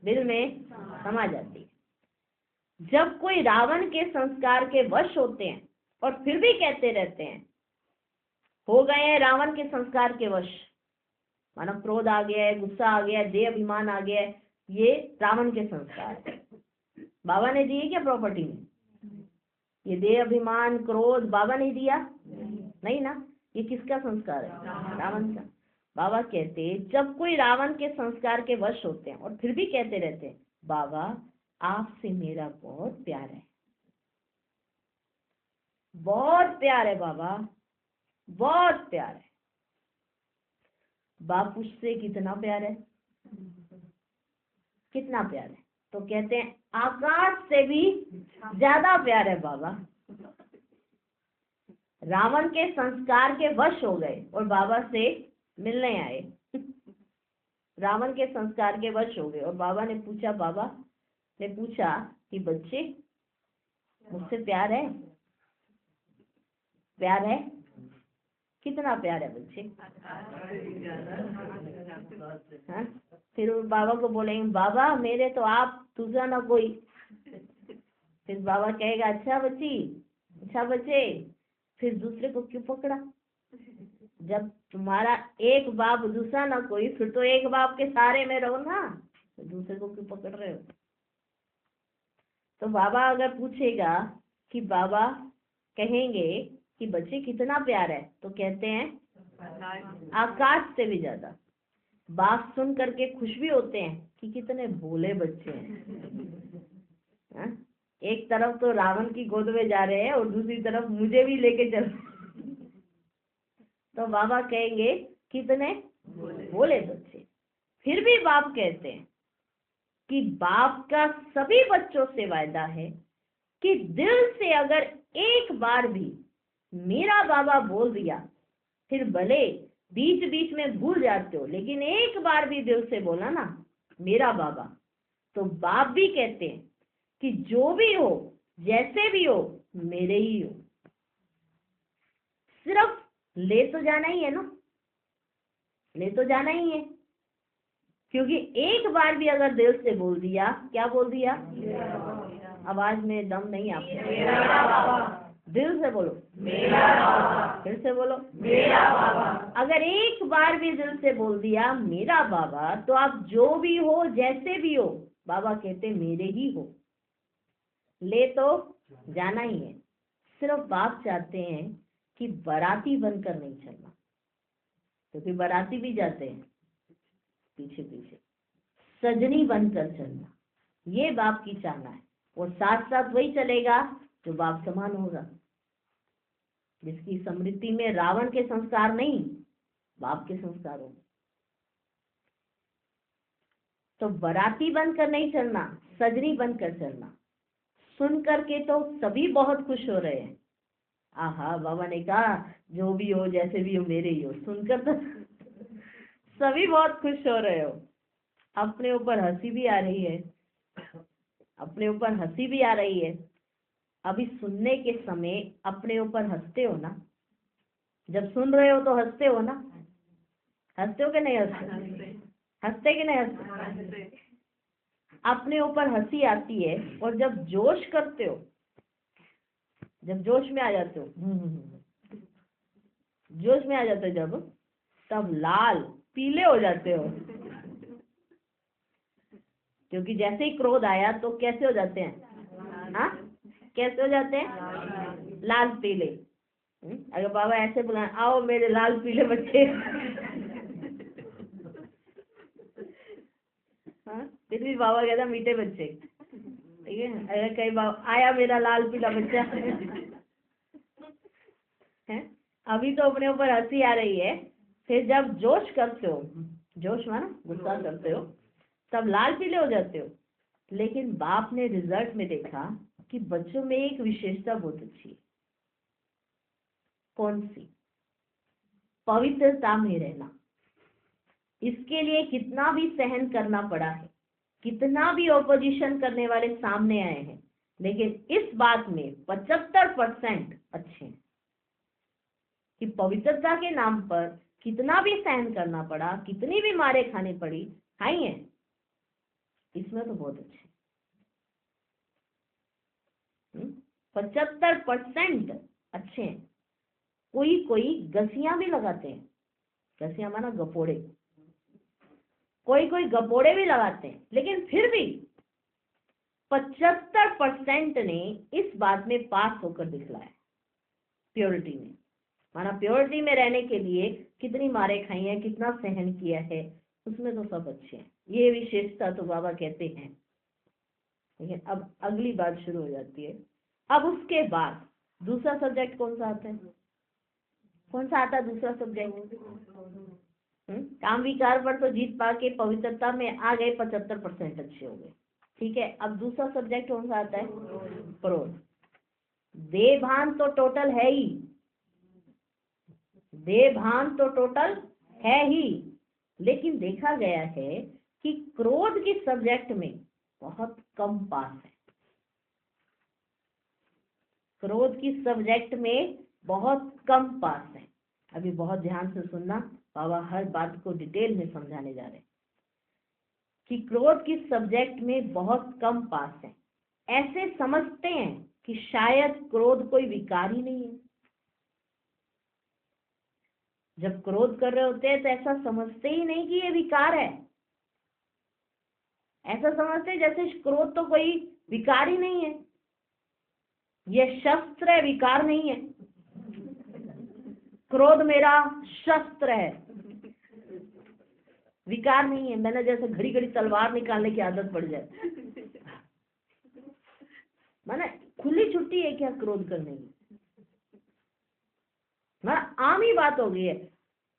दिल में समा जाती है। जब कोई रावण के संस्कार के वश होते हैं और फिर भी कहते रहते हैं हो गए हैं रावण के संस्कार के वश, मानो क्रोध आ गया है, गुस्सा आ गया है, देह अभिमान आ गया है, ये रावण के संस्कार है। बाबा ने दिए क्या प्रॉपर्टी में? ये देह अभिमान क्रोध बाबा ने दिया नहीं ना। ये किसका संस्कार है? रावण का। बाबा कहते जब कोई रावण के संस्कार के वश होते हैं और फिर भी कहते रहते हैं बाबा आपसे मेरा बहुत प्यार है, बहुत प्यार है बाबा, बहुत प्यार है। बाप उससे कितना प्यार है? कितना प्यार है? तो कहते हैं आकाश से भी ज्यादा प्यार है बाबा। रावण के संस्कार के वश हो गए और बाबा से मिलने आए। रावण के संस्कार के वश हो गए और बाबा ने पूछा, बाबा ने पूछा कि बच्चे मुझसे प्यार है? प्यार है? कितना प्यार है बच्चे? हाँ? फिर बाबा को बोलेंगे बाबा मेरे तो आप दूसरा ना कोई। फिर बाबा कहेगा अच्छा बच्ची, अच्छा बच्चे, फिर दूसरे को क्यों पकड़ा? जब तुम्हारा एक बाप दूसरा ना कोई, फिर तो एक बाप के सहारे में रहो ना, तो दूसरे को क्यों पकड़ रहे हो? तो बाबा अगर पूछेगा कि बाबा कहेंगे कि बच्चे कितना प्यार है, तो कहते हैं आकाश से भी ज्यादा। बात सुन करके खुश भी होते हैं कि कितने भोले बच्चे हैं। हाँ? एक तरफ तो रावण की गोद में जा रहे हैं और दूसरी तरफ मुझे भी लेके चल। तो बाबा कहेंगे कितने भोले बच्चे। फिर भी बाप कहते हैं कि बाप का सभी बच्चों से वायदा है कि दिल से अगर एक बार भी मेरा बाबा बोल दिया, फिर भले बीच बीच में भूल जाते हो, लेकिन एक बार भी दिल से बोला ना मेरा बाबा, तो बाप भी कहते हैं कि जो भी हो जैसे भी हो मेरे ही हो। सिर्फ ले तो जाना ही है ना, ले तो जाना ही है, क्योंकि एक बार भी अगर दिल से बोल दिया, क्या बोल दिया? आवाज में दम नहीं आपको, दिल से बोलो फिर से बोलो मेरा बाबा। अगर एक बार भी दिल से बोल दिया मेरा बाबा, तो आप जो भी हो जैसे भी हो, बाबा कहते मेरे ही हो। ले तो जाना ही है। सिर्फ बाप चाहते हैं कि बाराती बनकर नहीं चलना, क्योंकि बाराती भी जाते हैं पीछे पीछे, सजनी बनकर चलना। ये बाप की चाहना है। और साथ साथ वही चलेगा जो बाप समान होगा, जिसकी स्मृति में रावण के संस्कार नहीं, बाप के संस्कार होंगे। तो बाराती बनकर नहीं चलना, सजनी बनकर चलना। सुन करके तो सभी बहुत खुश हो रहे हैं, आहा बाबा ने कहा जो भी हो जैसे भी हो मेरे ही हो, सुनकर तो सभी बहुत खुश हो रहे हो। अपने ऊपर हंसी भी आ रही है, अपने ऊपर हंसी भी आ रही है। अभी सुनने के समय अपने ऊपर हंसते हो ना, जब सुन रहे हो तो हंसते हो ना, हंसते हो कि नहीं हंसते, हंसते कि नहीं हंसते? अपने ऊपर हंसी आती है। और जब जोश करते हो, जब जोश में आ जाते हो, जोश में आ जाते हो जब, तब लाल पीले हो जाते हो। क्योंकि जैसे ही क्रोध आया तो कैसे हो जाते हैं, हाँ कैसे हो जाते हैं, लाल पीले। अगर बाबा ऐसे बुलाए, आओ मेरे लाल पीले बच्चे, हाँ फिर भी बाबा कहता मीठे बच्चे, ठीक है। अगर कई बाबा आया मेरा लाल पीला बच्चा है, अभी तो अपने ऊपर हंसी आ रही है। फिर जब जोश करते हो, जोश माना गुस्सा करते हो, तब लाल पीले हो जाते हो। लेकिन बाप ने रिजल्ट में देखा कि बच्चों में एक विशेषता बहुत अच्छी है। कौन सी? पवित्रता में रहना। इसके लिए कितना भी सहन करना पड़ा है, कितना भी ऑपोजिशन करने वाले सामने आए हैं, लेकिन इस बात में 75% अच्छे हैं कि पवित्रता के नाम पर कितना भी सहन करना पड़ा, कितनी भी मारे खानी पड़ी, खाई है, इसमें तो बहुत अच्छे। 75% अच्छे हैं। कोई कोई गसियां भी लगाते हैं, गसियां माना गपोड़े, कोई कोई गपोड़े भी लगाते हैं, लेकिन फिर भी 75% ने इस बात में पास होकर दिखलाया, प्योरिटी में। माना प्योरिटी में रहने के लिए कितनी मारे खाई है, कितना सहन किया है, उसमें तो सब अच्छे हैं। ये विशेषता तो बाबा कहते हैं। लेकिन अब अगली बात शुरू हो जाती है। अब उसके बाद दूसरा सब्जेक्ट कौन सा आता है? कौन सा आता है दूसरा सब्जेक्ट? काम विकार पर तो जीत पा के पवित्रता में आ गए, 75% अच्छे हो गए, ठीक है। अब दूसरा सब्जेक्ट कौन सा आता है? क्रोध। देभान तो टोटल है ही, देभान तो टोटल है ही, लेकिन देखा गया है कि क्रोध के सब्जेक्ट में बहुत कम पास है। क्रोध की सब्जेक्ट में बहुत कम पास है। अभी बहुत ध्यान से सुनना, बाबा हर बात को डिटेल में समझाने जा रहे हैं कि क्रोध की सब्जेक्ट में बहुत कम पास है। ऐसे समझते हैं कि शायद क्रोध कोई विकार ही नहीं है। जब क्रोध कर रहे होते हैं तो ऐसा समझते ही नहीं कि ये विकार है, ऐसा समझते जैसे क्रोध तो कोई विकार ही नहीं है, ये शस्त्र है, विकार नहीं है। क्रोध मेरा शस्त्र है, विकार नहीं है। मैंने जैसे घड़ी घड़ी तलवार निकालने की आदत पड़ जाए, मैंने खुली छुट्टी है क्या क्रोध करने की? ना आम ही बात हो गई है।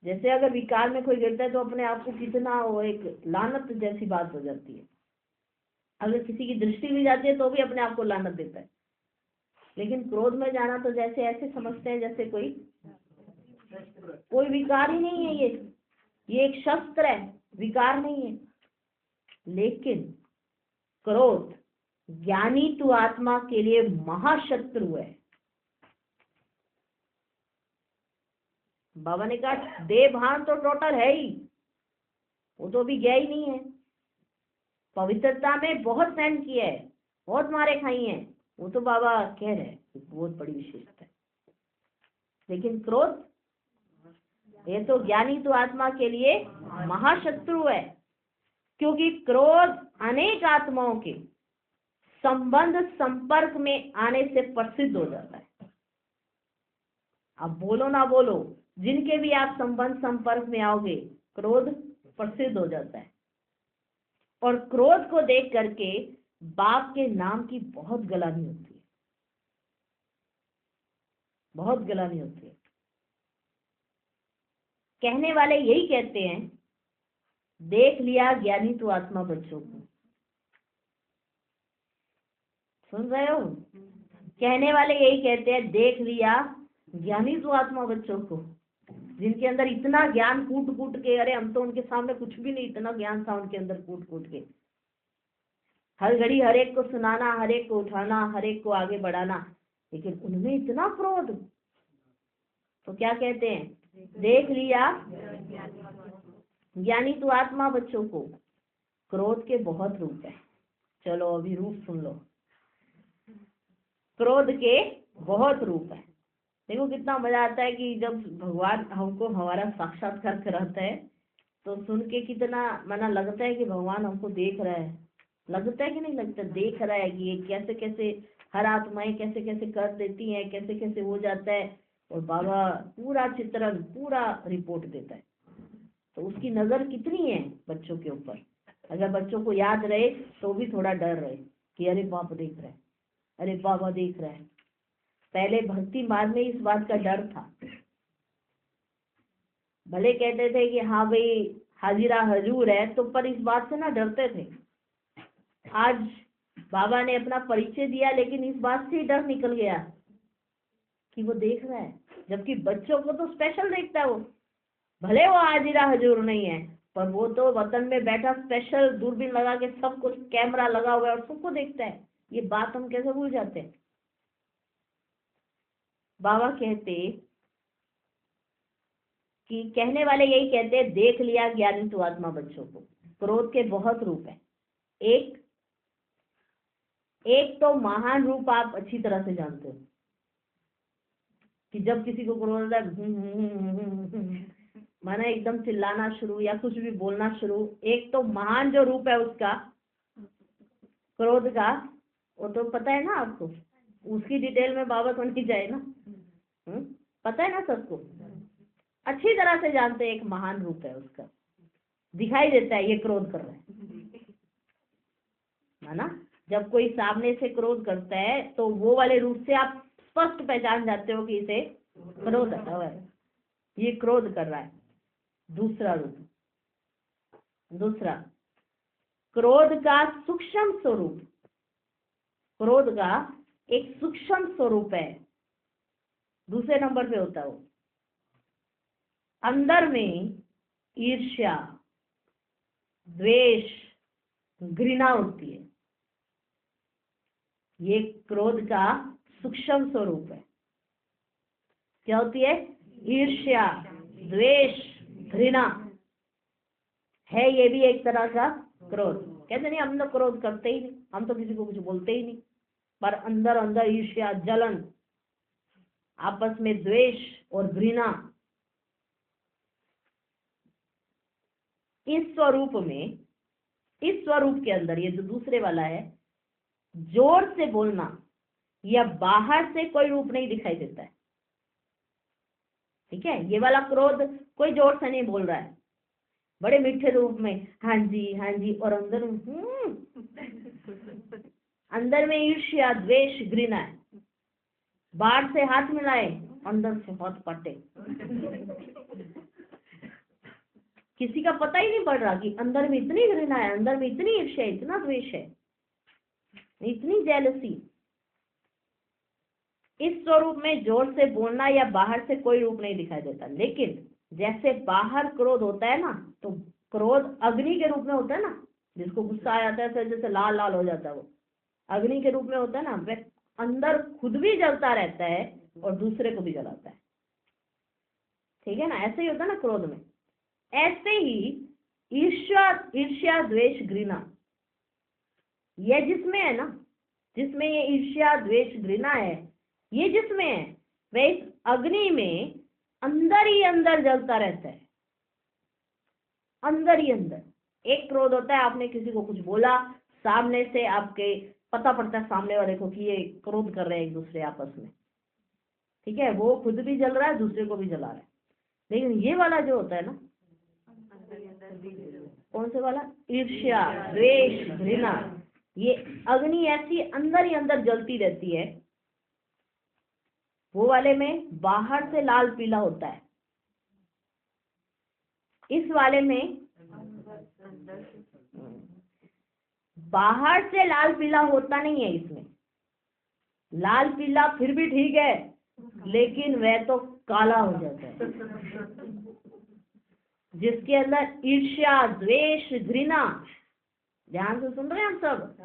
जैसे अगर विकार में कोई गिरता है तो अपने आप को कितना वो एक लानत जैसी बात हो जाती है। अगर किसी की दृष्टि भी जाती है तो भी अपने आप को लानत देता है। लेकिन क्रोध में जाना तो जैसे ऐसे समझते हैं जैसे कोई विकार ही नहीं है, ये एक शस्त्र है, विकार नहीं है। लेकिन क्रोध ज्ञानी तू आत्मा के लिए महाशत्रु है। बाबा ने कहा देभान तो टोटल है ही, वो तो अभी गया ही नहीं है। पवित्रता में बहुत सहन किया है, बहुत मारे खाई हैं, वो तो बाबा कह रहे हैं बहुत बड़ी विशेषता है। लेकिन क्रोध, ये तो ज्ञानी तो आत्मा के लिए महाशत्रु है, क्योंकि क्रोध अनेक आत्माओं के संबंध संपर्क में आने से प्रसिद्ध हो जाता है। अब बोलो ना बोलो, जिनके भी आप संबंध संपर्क में आओगे क्रोध प्रसिद्ध हो जाता है। और क्रोध को देख करके बाप के नाम की बहुत गलानी होती है, बहुत गलानी होती है। कहने वाले यही कहते हैं, देख लिया ज्ञानी तू आत्मा बच्चों को। सुन रहे हो? कहने वाले यही कहते हैं, देख लिया ज्ञानी तू आत्मा बच्चों को, जिनके अंदर इतना ज्ञान कूट कूट के, अरे हम तो उनके सामने कुछ भी नहीं, इतना ज्ञान था उनके अंदर कूट कूट के, हर घड़ी हर एक को सुनाना, हर एक को उठाना, हर एक को आगे बढ़ाना, लेकिन उनमें इतना क्रोध। तो क्या कहते हैं, देख लिया ज्ञानी तू आत्मा बच्चों को। क्रोध के बहुत रूप है। चलो अभी रूप सुन लो। क्रोध के बहुत रूप है। देखो कितना मजा आता है कि जब भगवान हमको हमारा साक्षात्कार कराता है तो सुन के कितना मना लगता है कि भगवान हमको देख रहा है। लगता है कि नहीं लगता? देख रहा है कि ये कैसे कैसे हर आत्माएं कैसे कैसे कर देती हैं, कैसे कैसे हो जाता है, और बाबा पूरा चित्रण, पूरा रिपोर्ट देता है। तो उसकी नजर कितनी है बच्चों के ऊपर। अगर बच्चों को याद रहे तो भी थोड़ा डर रहे कि अरे बाप देख रहा है, अरे बाबा देख रहा है। पहले भक्ति मार्ग में इस बात का डर था। भले कहते थे कि हाँ भाई हाजिरा हजूर है, तो पर इस बात से ना डरते थे। आज बाबा ने अपना परिचय दिया, लेकिन इस बात से ही डर निकल गया कि वो देख रहा है। जबकि बच्चों को तो स्पेशल देखता है वो, भले वो हाजिरा हजूर नहीं है, पर वो तो वतन में बैठा स्पेशल दूरबीन लगा के सब कुछ कैमरा लगा हुआ है और सबको देखता है। ये बात हम कैसे भूल जाते हैं। बाबा कहते कि कहने वाले यही कहते हैं, देख लिया ज्ञानी तू आत्मा बच्चों को। क्रोध के बहुत रूप है। एक तो महान रूप आप अच्छी तरह से जानते हो कि जब किसी को क्रोध आता है माने एकदम चिल्लाना शुरू या कुछ भी बोलना शुरू। एक तो महान जो रूप है उसका क्रोध का, वो तो पता है ना आपको। उसकी डिटेल में बाबा तो नहीं जाए ना, पता है ना सबको, अच्छी तरह से जानते हैं। एक महान रूप है उसका, दिखाई देता है ये क्रोध कर रहा है ना। जब कोई सामने से क्रोध करता है तो वो वाले रूप से आप स्पष्ट पहचान जाते हो कि इसे क्रोध आता है, ये क्रोध कर रहा है। दूसरा रूप, दूसरा क्रोध का सूक्ष्म स्वरूप। क्रोध का एक सूक्ष्म स्वरूप है, दूसरे नंबर पे होता है वो। अंदर में ईर्ष्या, द्वेष, घृणा होती है। ये क्रोध का सूक्ष्म स्वरूप है। क्या होती है? ईर्ष्या, द्वेष, घृणा है। ये भी एक तरह का क्रोध। कहते नहीं हम तो क्रोध करते ही नहीं, हम तो किसी को कुछ बोलते ही नहीं, पर अंदर अंदर ईर्ष्या, जलन, आपस में द्वेष और घृणा। इस स्वरूप में, इस स्वरूप के अंदर ये जो दूसरे वाला है, जोर से बोलना या बाहर से कोई रूप नहीं दिखाई देता है। ठीक है, ये वाला क्रोध कोई जोर से नहीं बोल रहा है, बड़े मीठे रूप में हाँ जी, और अंदर में ईर्ष्या, द्वेष, घृणा है। बाहर से हाथ मिलाए, अंदर से हाथ काटे। किसी का पता ही नहीं पड़ रहा कि अंदर में इतनी घृणा है, अंदर में इतनी ईर्ष्या, इतना द्वेष है, इतनी जेलसी। इस स्वरूप में जोर से बोलना या बाहर से कोई रूप नहीं दिखाई देता। लेकिन जैसे बाहर क्रोध होता है ना, तो क्रोध अग्नि के रूप में होता है ना, जिसको गुस्सा आ जाता है तो जैसे लाल लाल हो जाता है, वो अग्नि के रूप में होता है ना। वह अंदर खुद भी जलता रहता है और दूसरे को भी जलाता है। ठीक है ना, ऐसे ही होता है ना क्रोध में। ऐसे ही ईर्ष्या, द्वेष, घृणा, ये जिसमें है ना, जिसमें ये ईर्ष्या, द्वेष, घृणा है, ये जिसमें है, वह इस अग्नि में अंदर ही अंदर जलता रहता है, अंदर ही अंदर। एक क्रोध होता है, आपने किसी को कुछ बोला, सामने से आपके पता पड़ता है सामने वाले को कि ये क्रोध कर रहे हैं एक दूसरे आपस में। ठीक है, वो खुद भी जल रहा है, दूसरे को भी जला रहा है। लेकिन ये वाला जो होता है ना, कौन से वाला? ईर्ष्या, द्वेष, घृणा, ये अग्नि ऐसी अंदर ही अंदर जलती रहती है। वो वाले में बाहर से लाल पीला होता है, इस वाले में बाहर से लाल पीला होता नहीं है। इसमें लाल पीला फिर भी ठीक है, लेकिन वह तो काला हो जाता है। जिसके अंदर ईर्ष्या, द्वेष, घृणा, ध्यान से सुन रहे हैं हम सब,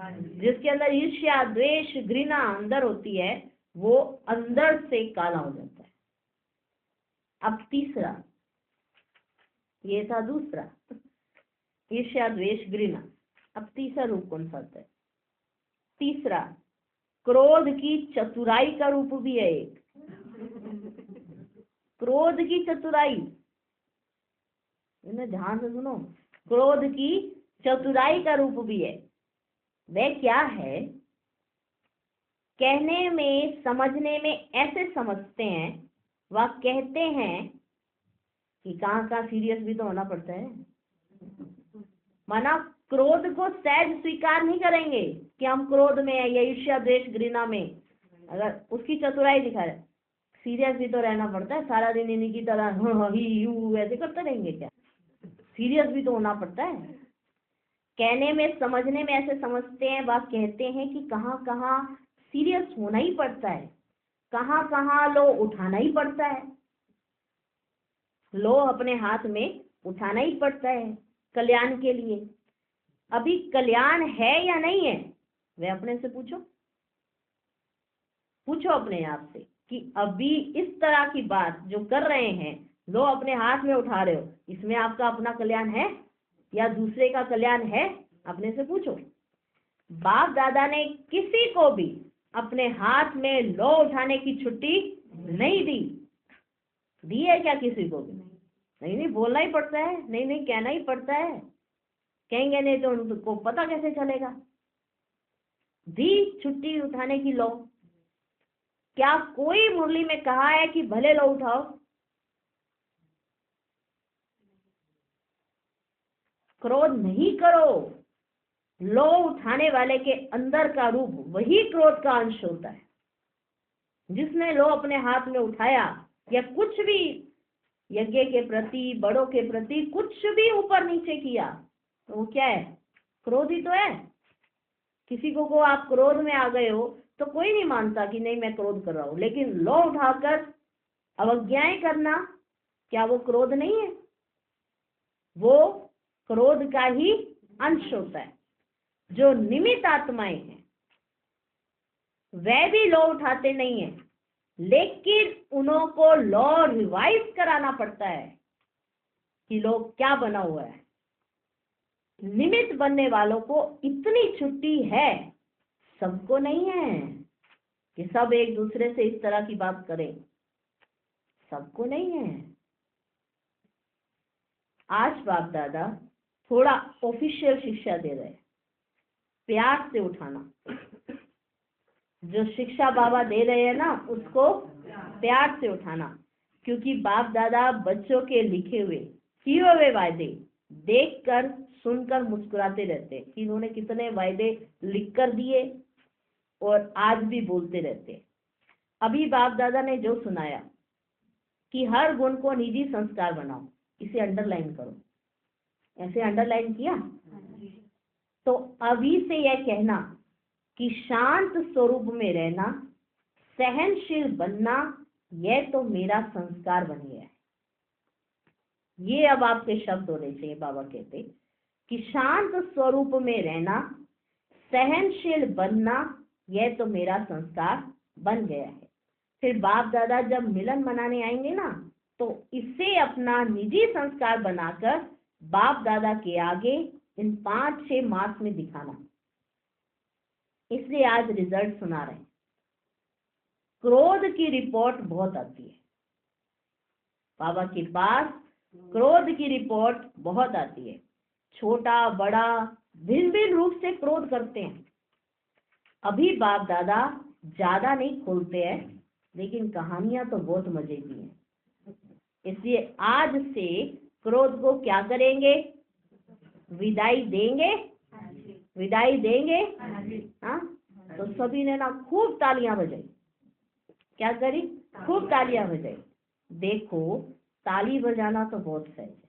जिसके अंदर ईर्ष्या, द्वेष, घृणा अंदर होती है, वो अंदर से काला हो जाता है। अब तीसरा, ये था दूसरा, ईर्ष्या, द्वेष, घृणा। अब तीसरा रूप कौन सा आता है? तीसरा क्रोध की चतुराई का रूप भी है एक। क्रोध की चतुराई, ध्यान से सुनो, क्रोध की चतुराई का रूप भी है। वह क्या है? कहने में, समझने में ऐसे समझते हैं, वह कहते हैं कि कहाँ सीरियस भी तो होना पड़ता है। माना क्रोध को सहज स्वीकार नहीं करेंगे कि हम क्रोध में है या ईर्ष्या, द्वेष, घृणा में। अगर उसकी चतुराई दिखा रहे, सीरियस भी तो रहना पड़ता है। सारा दिन इन्हीं की तरह ही यू ऐसे करते रहेंगे क्या? सीरियस भी तो होना पड़ता है। कहने में, समझने में ऐसे समझते हैं, वह कहते हैं कि कहाँ कहाँ सीरियस होना ही पड़ता है, कहाँ कहाँ लो उठाना ही पड़ता है। लो अपने हाथ में उठाना ही पड़ता है कल्याण के लिए। अभी कल्याण है या नहीं है, वे अपने से पूछो, पूछो अपने आप से कि अभी इस तरह की बात जो कर रहे हैं, लो अपने हाथ में उठा रहे हो, इसमें आपका अपना कल्याण है या दूसरे का कल्याण है? अपने से पूछो। बाप दादा ने किसी को भी अपने हाथ में लो उठाने की छुट्टी नहीं दी है क्या किसी को भी? नहीं, बोलना ही पड़ता है, नहीं कहना ही पड़ता है। कहेंगे नहीं तो उनको पता कैसे चलेगा? दी छुट्टी उठाने की लो। क्या कोई मुरली में कहा है कि भले लो उठाओ? क्रोध नहीं करो। लो उठाने वाले के अंदर का रूप वही क्रोध का अंश होता है। जिसने लो अपने हाथ में उठाया या कुछ भी यज्ञ के प्रति, बड़ों के प्रति कुछ भी ऊपर नीचे किया, तो वो क्या है? क्रोध ही तो है। किसी को आप क्रोध में आ गए हो तो कोई नहीं मानता कि नहीं मैं क्रोध कर रहा हूं, लेकिन लो उठाकर अवज्ञाएं करना, क्या वो क्रोध नहीं है? वो क्रोध का ही अंश होता है। जो निमित्त आत्माएं हैं वह भी लो उठाते नहीं है, लेकिन उन्हों को लो रिवाइज कराना पड़ता है कि लो क्या बना हुआ है। निमित्त बनने वालों को इतनी छुट्टी है, सबको नहीं है कि सब एक दूसरे से इस तरह की बात करें, सबको नहीं है। आज बाप दादा थोड़ा ऑफिशियल शिक्षा दे रहे हैं, प्यार से उठाना। जो शिक्षा बाबा दे रहे हैं ना, उसको प्यार से उठाना, क्योंकि बाप दादा बच्चों के लिखे हुए, किए हुए वायदे देखकर, सुनकर मुस्कुराते रहते हैं कि इन्होंने कितने वायदे लिख कर दिए और आज भी बोलते रहते। अभी बाप दादा ने जो सुनाया कि हर गुण को निजी संस्कार बनाओ, इसे अंडरलाइन करो। ऐसे अंडरलाइन किया तो अभी से यह कहना कि शांत स्वरूप में रहना, सहनशील बनना, यह तो मेरा संस्कार बन गया है। ये अब आपके शब्द होने चाहिए। बाबा कहते कि शांत स्वरूप में रहना, सहनशील बनना, यह तो मेरा संस्कार बन गया है। फिर बाप दादा जब मिलन मनाने आएंगे ना, तो इसे अपना निजी संस्कार बनाकर बाप दादा के आगे इन 5-6 मास में दिखाना। इसलिए आज रिजल्ट सुना रहे हैं। क्रोध की रिपोर्ट बहुत आती है बाबा के पास, क्रोध की रिपोर्ट बहुत आती है। छोटा बड़ा भिन्न भिन्न रूप से क्रोध करते हैं। अभी बाप दादा ज्यादा नहीं खोलते हैं, लेकिन कहानियां तो बहुत मजे की हैं। इसलिए आज से क्रोध को क्या करेंगे? विदाई देंगे विदाई देंगे? हाँ, तो सभी ने ना खूब तालियां बजाई। क्या करी? खूब तालियां बजाई। देखो, ताली बजाना तो बहुत सहज है,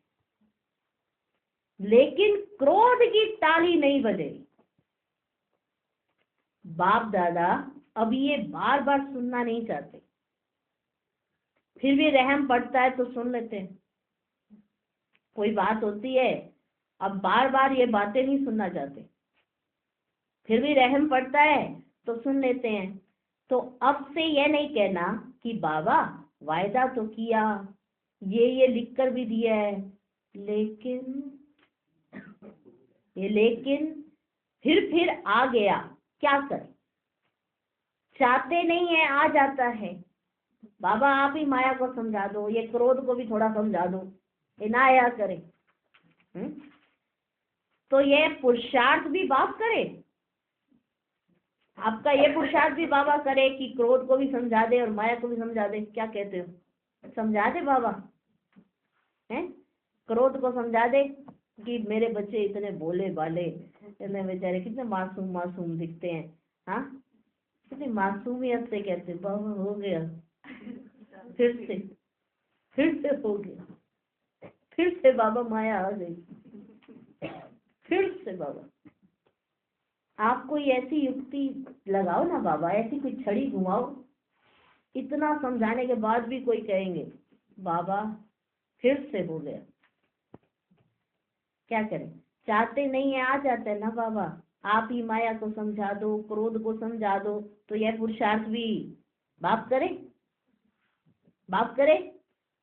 लेकिन क्रोध की ताली नहीं बजेगी। बाप दादा अब ये बार बार सुनना नहीं चाहते, फिर भी रहम पड़ता है तो सुन लेते हैं। कोई बात होती है, अब बार बार ये बातें नहीं सुनना चाहते, फिर भी रहम पड़ता है तो सुन लेते हैं। तो अब से ये नहीं कहना कि बाबा वायदा तो किया, ये लिख कर भी दिया है, लेकिन फिर आ गया, क्या कर? चाहते नहीं है, आ जाता है। बाबा आप ही माया को समझा दो, ये क्रोध को भी थोड़ा समझा दो, ये ना आया करे। तो ये पुरुषार्थ भी बाप करे, आपका ये पुरुषार्थ भी बाबा करे कि क्रोध को भी समझा दे और माया को भी समझा दे। क्या कहते हो? समझा दे बाबा? हैं? क्रोध को समझा दे कि मेरे बच्चे इतने भोले भाले, इतने बेचारे कितने मासूम मासूम दिखते हैं। हाँ, कितनी मासूमियत से कहते बाबा हो गया, फिर से हो गया, फिर से बाबा माया आ गई, फिर से बाबा। आप कोई ऐसी युक्ति लगाओ ना बाबा, ऐसी कोई छड़ी घुमाओ। इतना समझाने के बाद भी कोई कहेंगे बाबा फिर से हो गया। क्या करें? चाहते नहीं है, आ जाते हैं ना बाबा। आप ही माया को समझा दो, क्रोध को समझा दो, तो यह पुरुषार्थ भी बाप करे, बाप करे।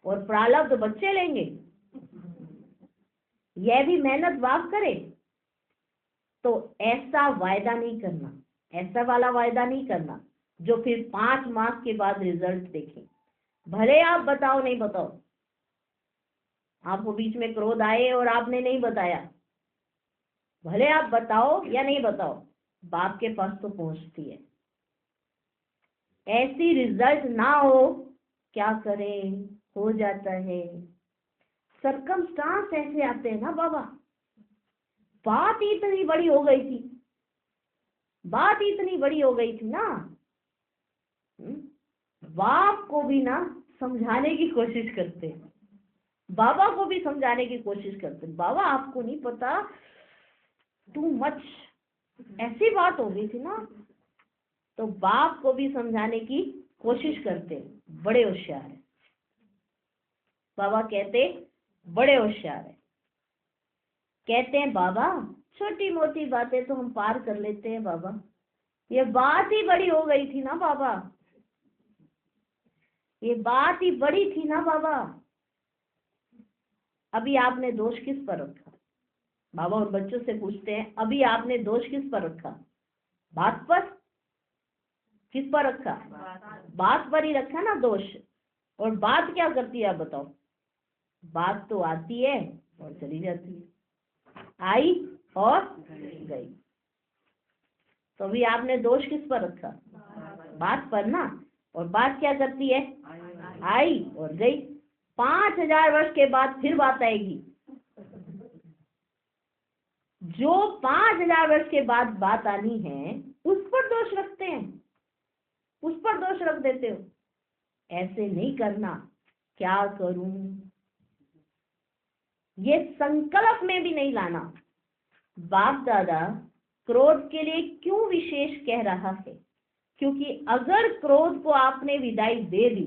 और प्रारब्ध बच्चे लेंगे, यह भी मेहनत बाप करे। तो ऐसा वायदा नहीं करना, ऐसा वाला वायदा नहीं करना जो फिर 5 मास के बाद रिजल्ट देखे। भले आप बताओ नहीं बताओ, आपको बीच में क्रोध आए और आपने नहीं बताया, भले आप बताओ या नहीं बताओ, बाप के पास तो पहुंचती है। ऐसी रिजल्ट ना हो, क्या करें? हो जाता है। सरकमस्टांस ऐसे आते हैं ना बाबा। बात ही इतनी बड़ी हो गई थी, बात इतनी बड़ी हो गई थी ना, बाप को भी ना समझाने की कोशिश करते, बाबा को भी समझाने की कोशिश करते। बाबा आपको नहीं पता, टू मच ऐसी बात हो गई थी ना। तो बाप को भी समझाने की कोशिश करते, बड़े होशियार है बाबा। कहते बड़े होशियार है। कहते हैं बाबा छोटी मोटी बातें तो हम पार कर लेते हैं बाबा, ये बात ही बड़ी हो गई थी ना बाबा, ये बात ही बड़ी थी ना बाबा। अभी आपने दोष किस पर रखा? बाबा और बच्चों से पूछते हैं, अभी आपने दोष किस पर रखा? बात पर? किस पर रखा? बात पर ही रखा ना दोष। और बात क्या करती है आप बताओ? बात तो आती है और चली जाती है, आई और गई। तो अभी आपने दोष किस पर रखा? बात पर ना। और बात क्या करती है? आई और गई। 5000 वर्ष के बाद फिर बात आएगी। जो 5000 वर्ष के बाद बात आनी है उस पर दोष रखते हैं, उस पर दोष रख देते हो। ऐसे नहीं करना। क्या करूं, ये संकल्प में भी नहीं लाना। बाप दादा क्रोध के लिए क्यों विशेष कह रहा है? क्योंकि अगर क्रोध को आपने विदाई दे दी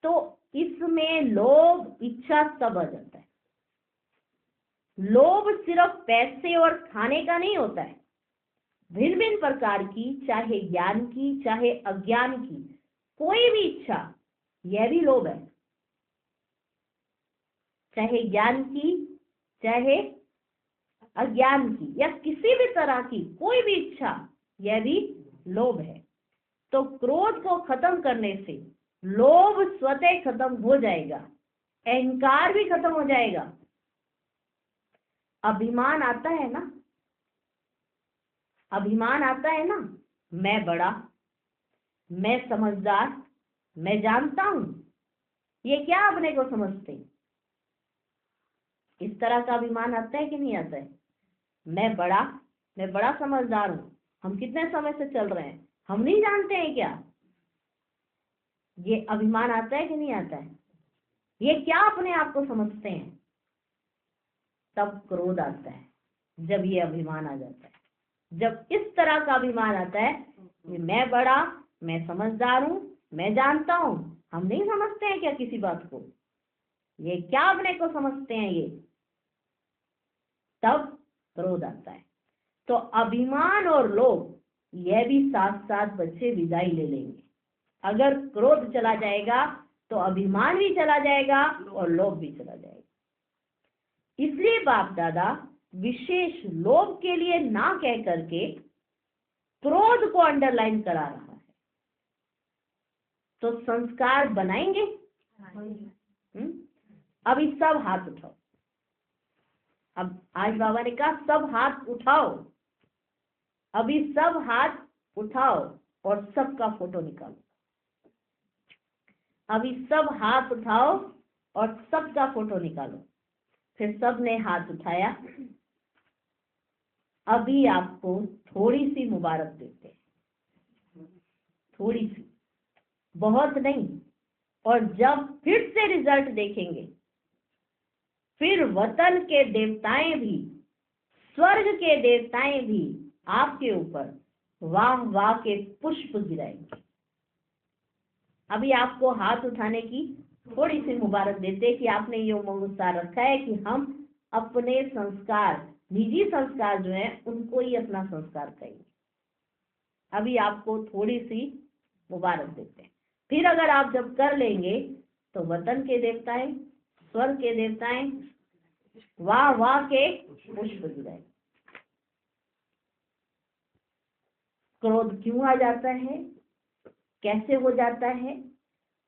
तो इसमें लोभ इच्छा सब आ जाता है। लोभ सिर्फ पैसे और खाने का नहीं होता है, भिन्न भिन्न प्रकार की, चाहे ज्ञान की चाहे अज्ञान की, कोई भी इच्छा, यह भी लोभ है। चाहे ज्ञान की चाहे अज्ञान की या किसी भी तरह की कोई भी इच्छा, यह भी लोभ है। तो क्रोध को खत्म करने से लोभ स्वतः खत्म हो जाएगा, अहंकार भी खत्म हो जाएगा। अभिमान आता है ना, अभिमान आता है ना, मैं बड़ा, मैं समझदार, मैं जानता हूं। ये क्या अपने को समझते? इस तरह का अभिमान आता है कि नहीं आता है? मैं बड़ा, मैं बड़ा समझदार हूँ, हम कितने समय से चल रहे हैं, हम नहीं जानते हैं क्या? ये अभिमान आता है कि नहीं आता है? ये क्या अपने आप को समझते हैं? तब क्रोध आता है, जब ये अभिमान आ जाता है। जब इस तरह का अभिमान आता है कि मैं बड़ा, मैं समझदार हूँ, मैं जानता हूँ, हम नहीं समझते हैं क्या किसी बात को? ये क्या अपने को समझते हैं ये? तब क्रोध आता है। तो अभिमान और लोभ यह भी साथ साथ बच्चे विदाई ले लेंगे। अगर क्रोध चला जाएगा तो अभिमान भी चला जाएगा और लोभ भी चला जाएगा। इसलिए बाप दादा विशेष लोभ के लिए ना कह करके क्रोध को अंडरलाइन करा रहा है। तो संस्कार बनाएंगे। अभी सब हाथ उठाओ। अब आज बाबा ने कहा सब हाथ उठाओ। अभी सब हाथ उठाओ और सबका फोटो निकालो। अभी सब हाथ उठाओ और सबका फोटो निकालो। फिर सबने हाथ उठाया। अभी आपको थोड़ी सी मुबारक देते हैं, थोड़ी सी, बहुत नहीं। और जब फिर से रिजल्ट देखेंगे, फिर वतन के देवताएं भी, स्वर्ग के देवताएं भी आपके ऊपर वाह वाह के पुष्प गिराएंगे। अभी आपको हाथ उठाने की थोड़ी सी मुबारक देते कि आपने ये उमंग उत्साह रखा है कि हम अपने संस्कार, निजी संस्कार जो है उनको ही अपना संस्कार करेंगे। अभी आपको थोड़ी सी मुबारक देते हैं। फिर अगर आप जब कर लेंगे तो वतन के देवताएं, स्वर्ग के देवताएं वाह वाह के पुष्प गिराएंगे। क्रोध क्यों आ जाता है, कैसे हो जाता है,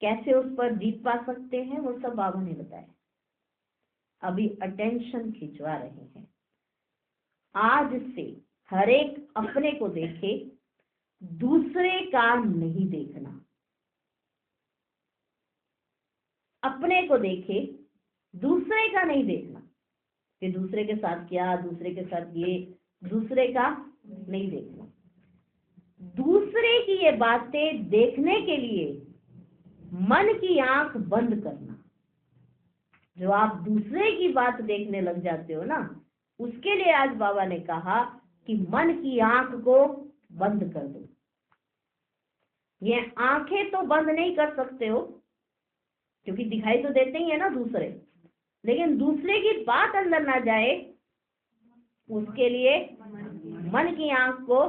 कैसे उस पर जीत पा सकते हैं, वो सब बाबा ने बताया। अभी अटेंशन खिंचवा रहे हैं। आज से हर एक अपने को देखे, दूसरे का नहीं देखना। अपने को देखे, दूसरे का नहीं देखना कि दूसरे के साथ क्या, दूसरे के साथ ये, दूसरे का नहीं देखना। दूसरे की ये बातें देखने के लिए मन की आंख बंद करना। जो आप दूसरे की बात देखने लग जाते हो ना, उसके लिए आज बाबा ने कहा कि मन की आंख को बंद कर दो। ये आंखें तो बंद नहीं कर सकते हो क्योंकि दिखाई तो देते ही है ना दूसरे, लेकिन दूसरे की बात अंदर ना जाए उसके लिए मन की आंख को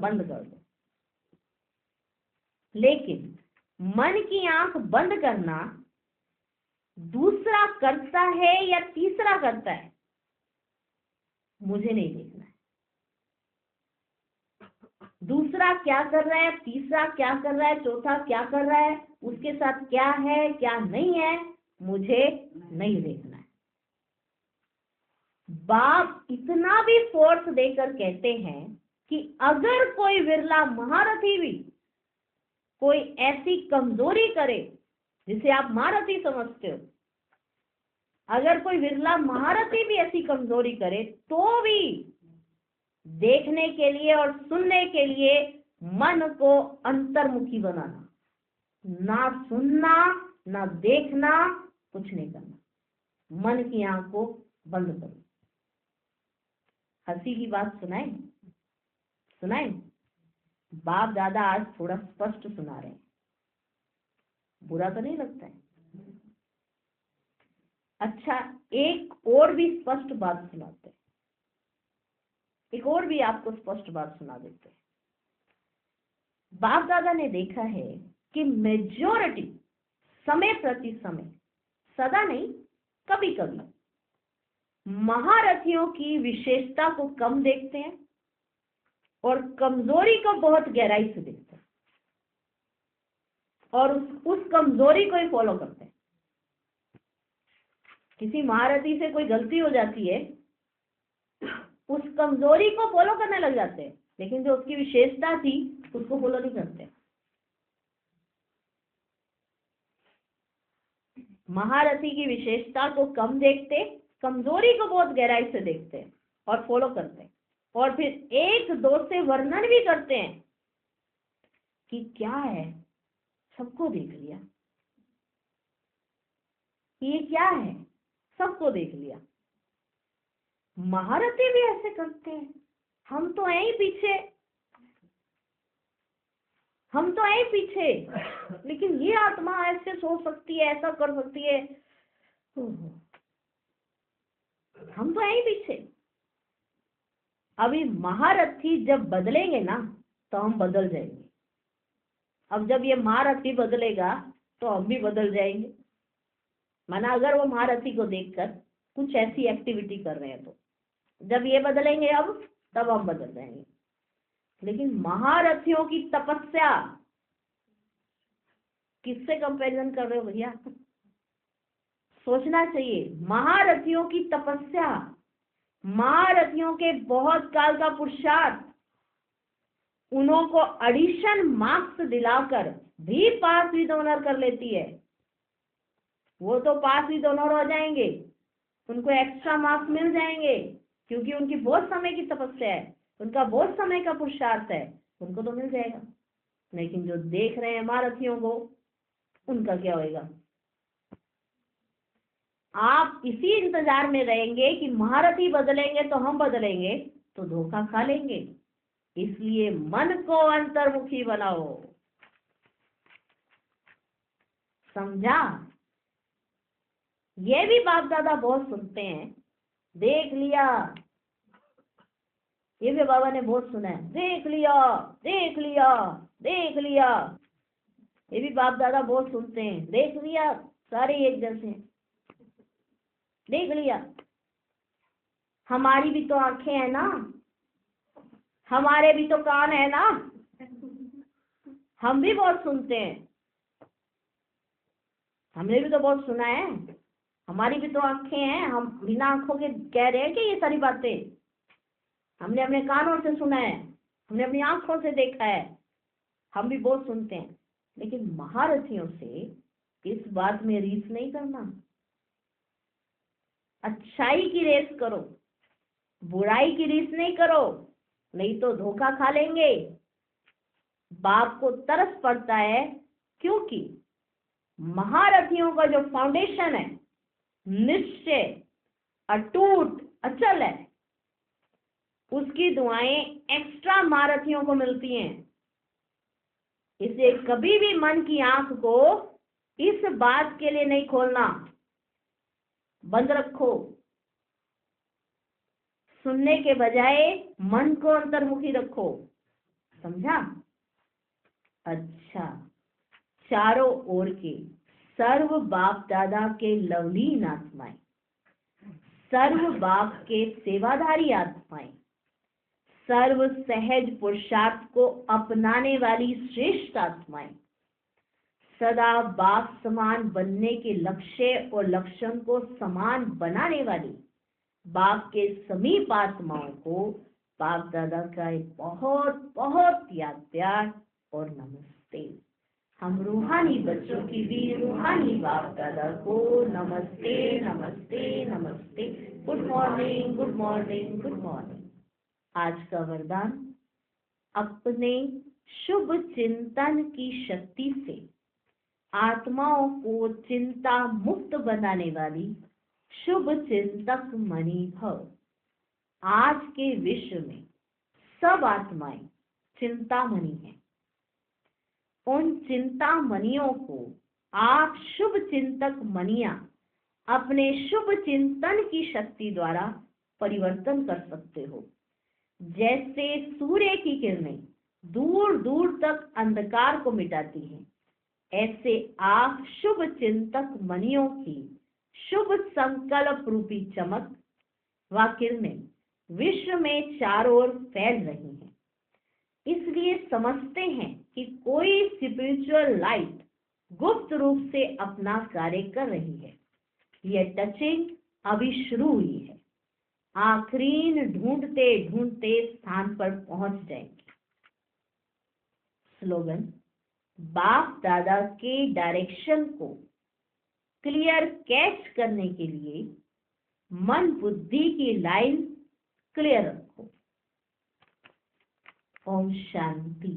बंद कर दो। लेकिन मन की आंख बंद करना दूसरा करता है या तीसरा करता है, मुझे नहीं देखना है। दूसरा क्या कर रहा है, तीसरा क्या कर रहा है, चौथा क्या कर रहा है, उसके साथ क्या है क्या नहीं है, मुझे नहीं देखना है। बाप इतना भी फोर्स देकर कहते हैं कि अगर कोई विरला महारथी भी कोई ऐसी कमजोरी करे जिसे आप महारथी समझते हो, अगर कोई विरला महारथी भी ऐसी कमजोरी करे तो भी देखने के लिए और सुनने के लिए मन को अंतर्मुखी बनाना, ना सुनना ना देखना, कुछ नहीं करना, मन की आंख को बंद करो। हंसी की बात सुनाए बाप दादा आज थोड़ा स्पष्ट सुना रहे हैं, बुरा तो नहीं लगता है? अच्छा, एक और भी स्पष्ट बात सुनाते हैं, एक और भी आपको स्पष्ट बात सुना देते हैं। बाप दादा ने देखा है कि मेजॉरिटी समय प्रति समय, सदा नहीं कभी कभी, महारथियों की विशेषता को कम देखते हैं और कमजोरी को बहुत गहराई से देखते हैं और उस कमजोरी को ही फॉलो करते हैं। किसी महारथी से कोई गलती हो जाती है, उस कमजोरी को फॉलो करने लग जाते हैं, लेकिन जो उसकी विशेषता थी उसको फॉलो नहीं करते। महारथी की विशेषता को कम देखते, कमजोरी को बहुत गहराई से देखते हैं और फॉलो करते हैं। और फिर एक दो से वर्णन भी करते हैं कि क्या है, सबको देख लिया, ये क्या है, सबको देख लिया। महारथी भी ऐसे करते हैं, हम तो यहीं पीछे, हम तो यहीं पीछे, लेकिन ये आत्मा ऐसे सोच सकती है, ऐसा कर सकती है, हम तो यहीं पीछे। अभी महारथी जब बदलेंगे ना तो हम बदल जाएंगे। अब जब ये महारथी बदलेगा तो हम भी बदल जाएंगे। माना अगर वो महारथी को देखकर कुछ ऐसी एक्टिविटी कर रहे हैं तो जब ये बदलेंगे अब, तब हम बदल जाएंगे। लेकिन महारथियों की तपस्या, किससे कंपैरिजन कर रहे हो भैया? सोचना चाहिए। महारथियों की तपस्या, महारथियों के बहुत काल का पुरुषार्थ, उन्हों को एडिशन मार्क्स दिलाकर भी पास विद ऑनर कर लेती है। वो तो पास विद ऑनर हो जाएंगे, उनको एक्स्ट्रा मार्क्स मिल जाएंगे, क्योंकि उनकी बहुत समय की तपस्या है, उनका बहुत समय का पुरुषार्थ है, उनको तो मिल जाएगा। लेकिन जो देख रहे हैं महारथियों को, उनका क्या होगा? आप इसी इंतजार में रहेंगे कि महारथी बदलेंगे तो हम बदलेंगे, तो धोखा खा लेंगे। इसलिए मन को अंतर्मुखी बनाओ। समझा? ये भी बाप दादा बहुत सुनते हैं, देख लिया, ये भी बाबा ने बहुत सुना है, देख लिया, देख लिया, देख लिया। ये भी बाप दादा बहुत सुनते हैं, देख लिया, सारे एक जैसे हैं, देख लिया। हमारी भी तो आंखें हैं ना, हमारे भी तो कान है ना, हम भी बहुत सुनते हैं, हमने भी तो बहुत सुना है, हमारी भी तो आंखें हैं, हम बिना आंखों के कह रहे हैं कि ये सारी बातें हमने अपने कानों से सुना है, हमने अपनी आंखों से देखा है, हम भी बहुत सुनते हैं। लेकिन महारथियों से इस बात में रीस नहीं करना। अच्छाई की रेस करो, बुराई की रीस नहीं करो, नहीं तो धोखा खा लेंगे। बाप को तरस पड़ता है, क्योंकि महारथियों का जो फाउंडेशन है, निश्चय, अटूट, अचल है, उसकी दुआएं एक्स्ट्रा महारथियों को मिलती हैं। इसे कभी भी मन की आंख को इस बात के लिए नहीं खोलना, बंद रखो। सुनने के बजाय मन को अंतर्मुखी रखो। समझा? अच्छा, चारों ओर के सर्व बाप दादा के लवलीन आत्माएं, सर्व बाप के सेवाधारी आत्माएं, सर्व सहज पुरुषार्थ को अपनाने वाली श्रेष्ठ आत्माएं, सदा बाप समान बनने के लक्ष्य और लक्षण को समान बनाने वाली बाप के समीप आत्माओं को बाप दादा का एक बहुत बहुत याद प्यार और नमस्ते। हम रूहानी बच्चों की भी रूहानी बाप दादा को नमस्ते नमस्ते नमस्ते। Good morning, good morning, good morning. आज का वरदान, अपने शुभ चिंतन की शक्ति से आत्माओं को चिंता मुक्त बनाने वाली शुभ चिंतक मणि भव। आज के विश्व में सब आत्माएं चिंतामणि हैं। उन चिंतामणियों को आप शुभ चिंतक मणियां अपने शुभ चिंतन की शक्ति द्वारा परिवर्तन कर सकते हो। जैसे सूर्य की किरणें दूर दूर तक अंधकार को मिटाती हैं, ऐसे आप शुभ चिंतक मणियों की शुभ संकल्प रूपी चमक व किरणें विश्व में चारों ओर फैल रही हैं। इसलिए समझते हैं कि कोई स्पिरिचुअल लाइट गुप्त रूप से अपना कार्य कर रही है। यह टचिंग अभी शुरू हुई है, आखिरीन ढूंढते ढूंढते स्थान पर पहुंच जाएंगे। स्लोगन, बाप दादा के डायरेक्शन को क्लियर कैच करने के लिए मन बुद्धि की लाइन क्लियर रखो। ओम शांति।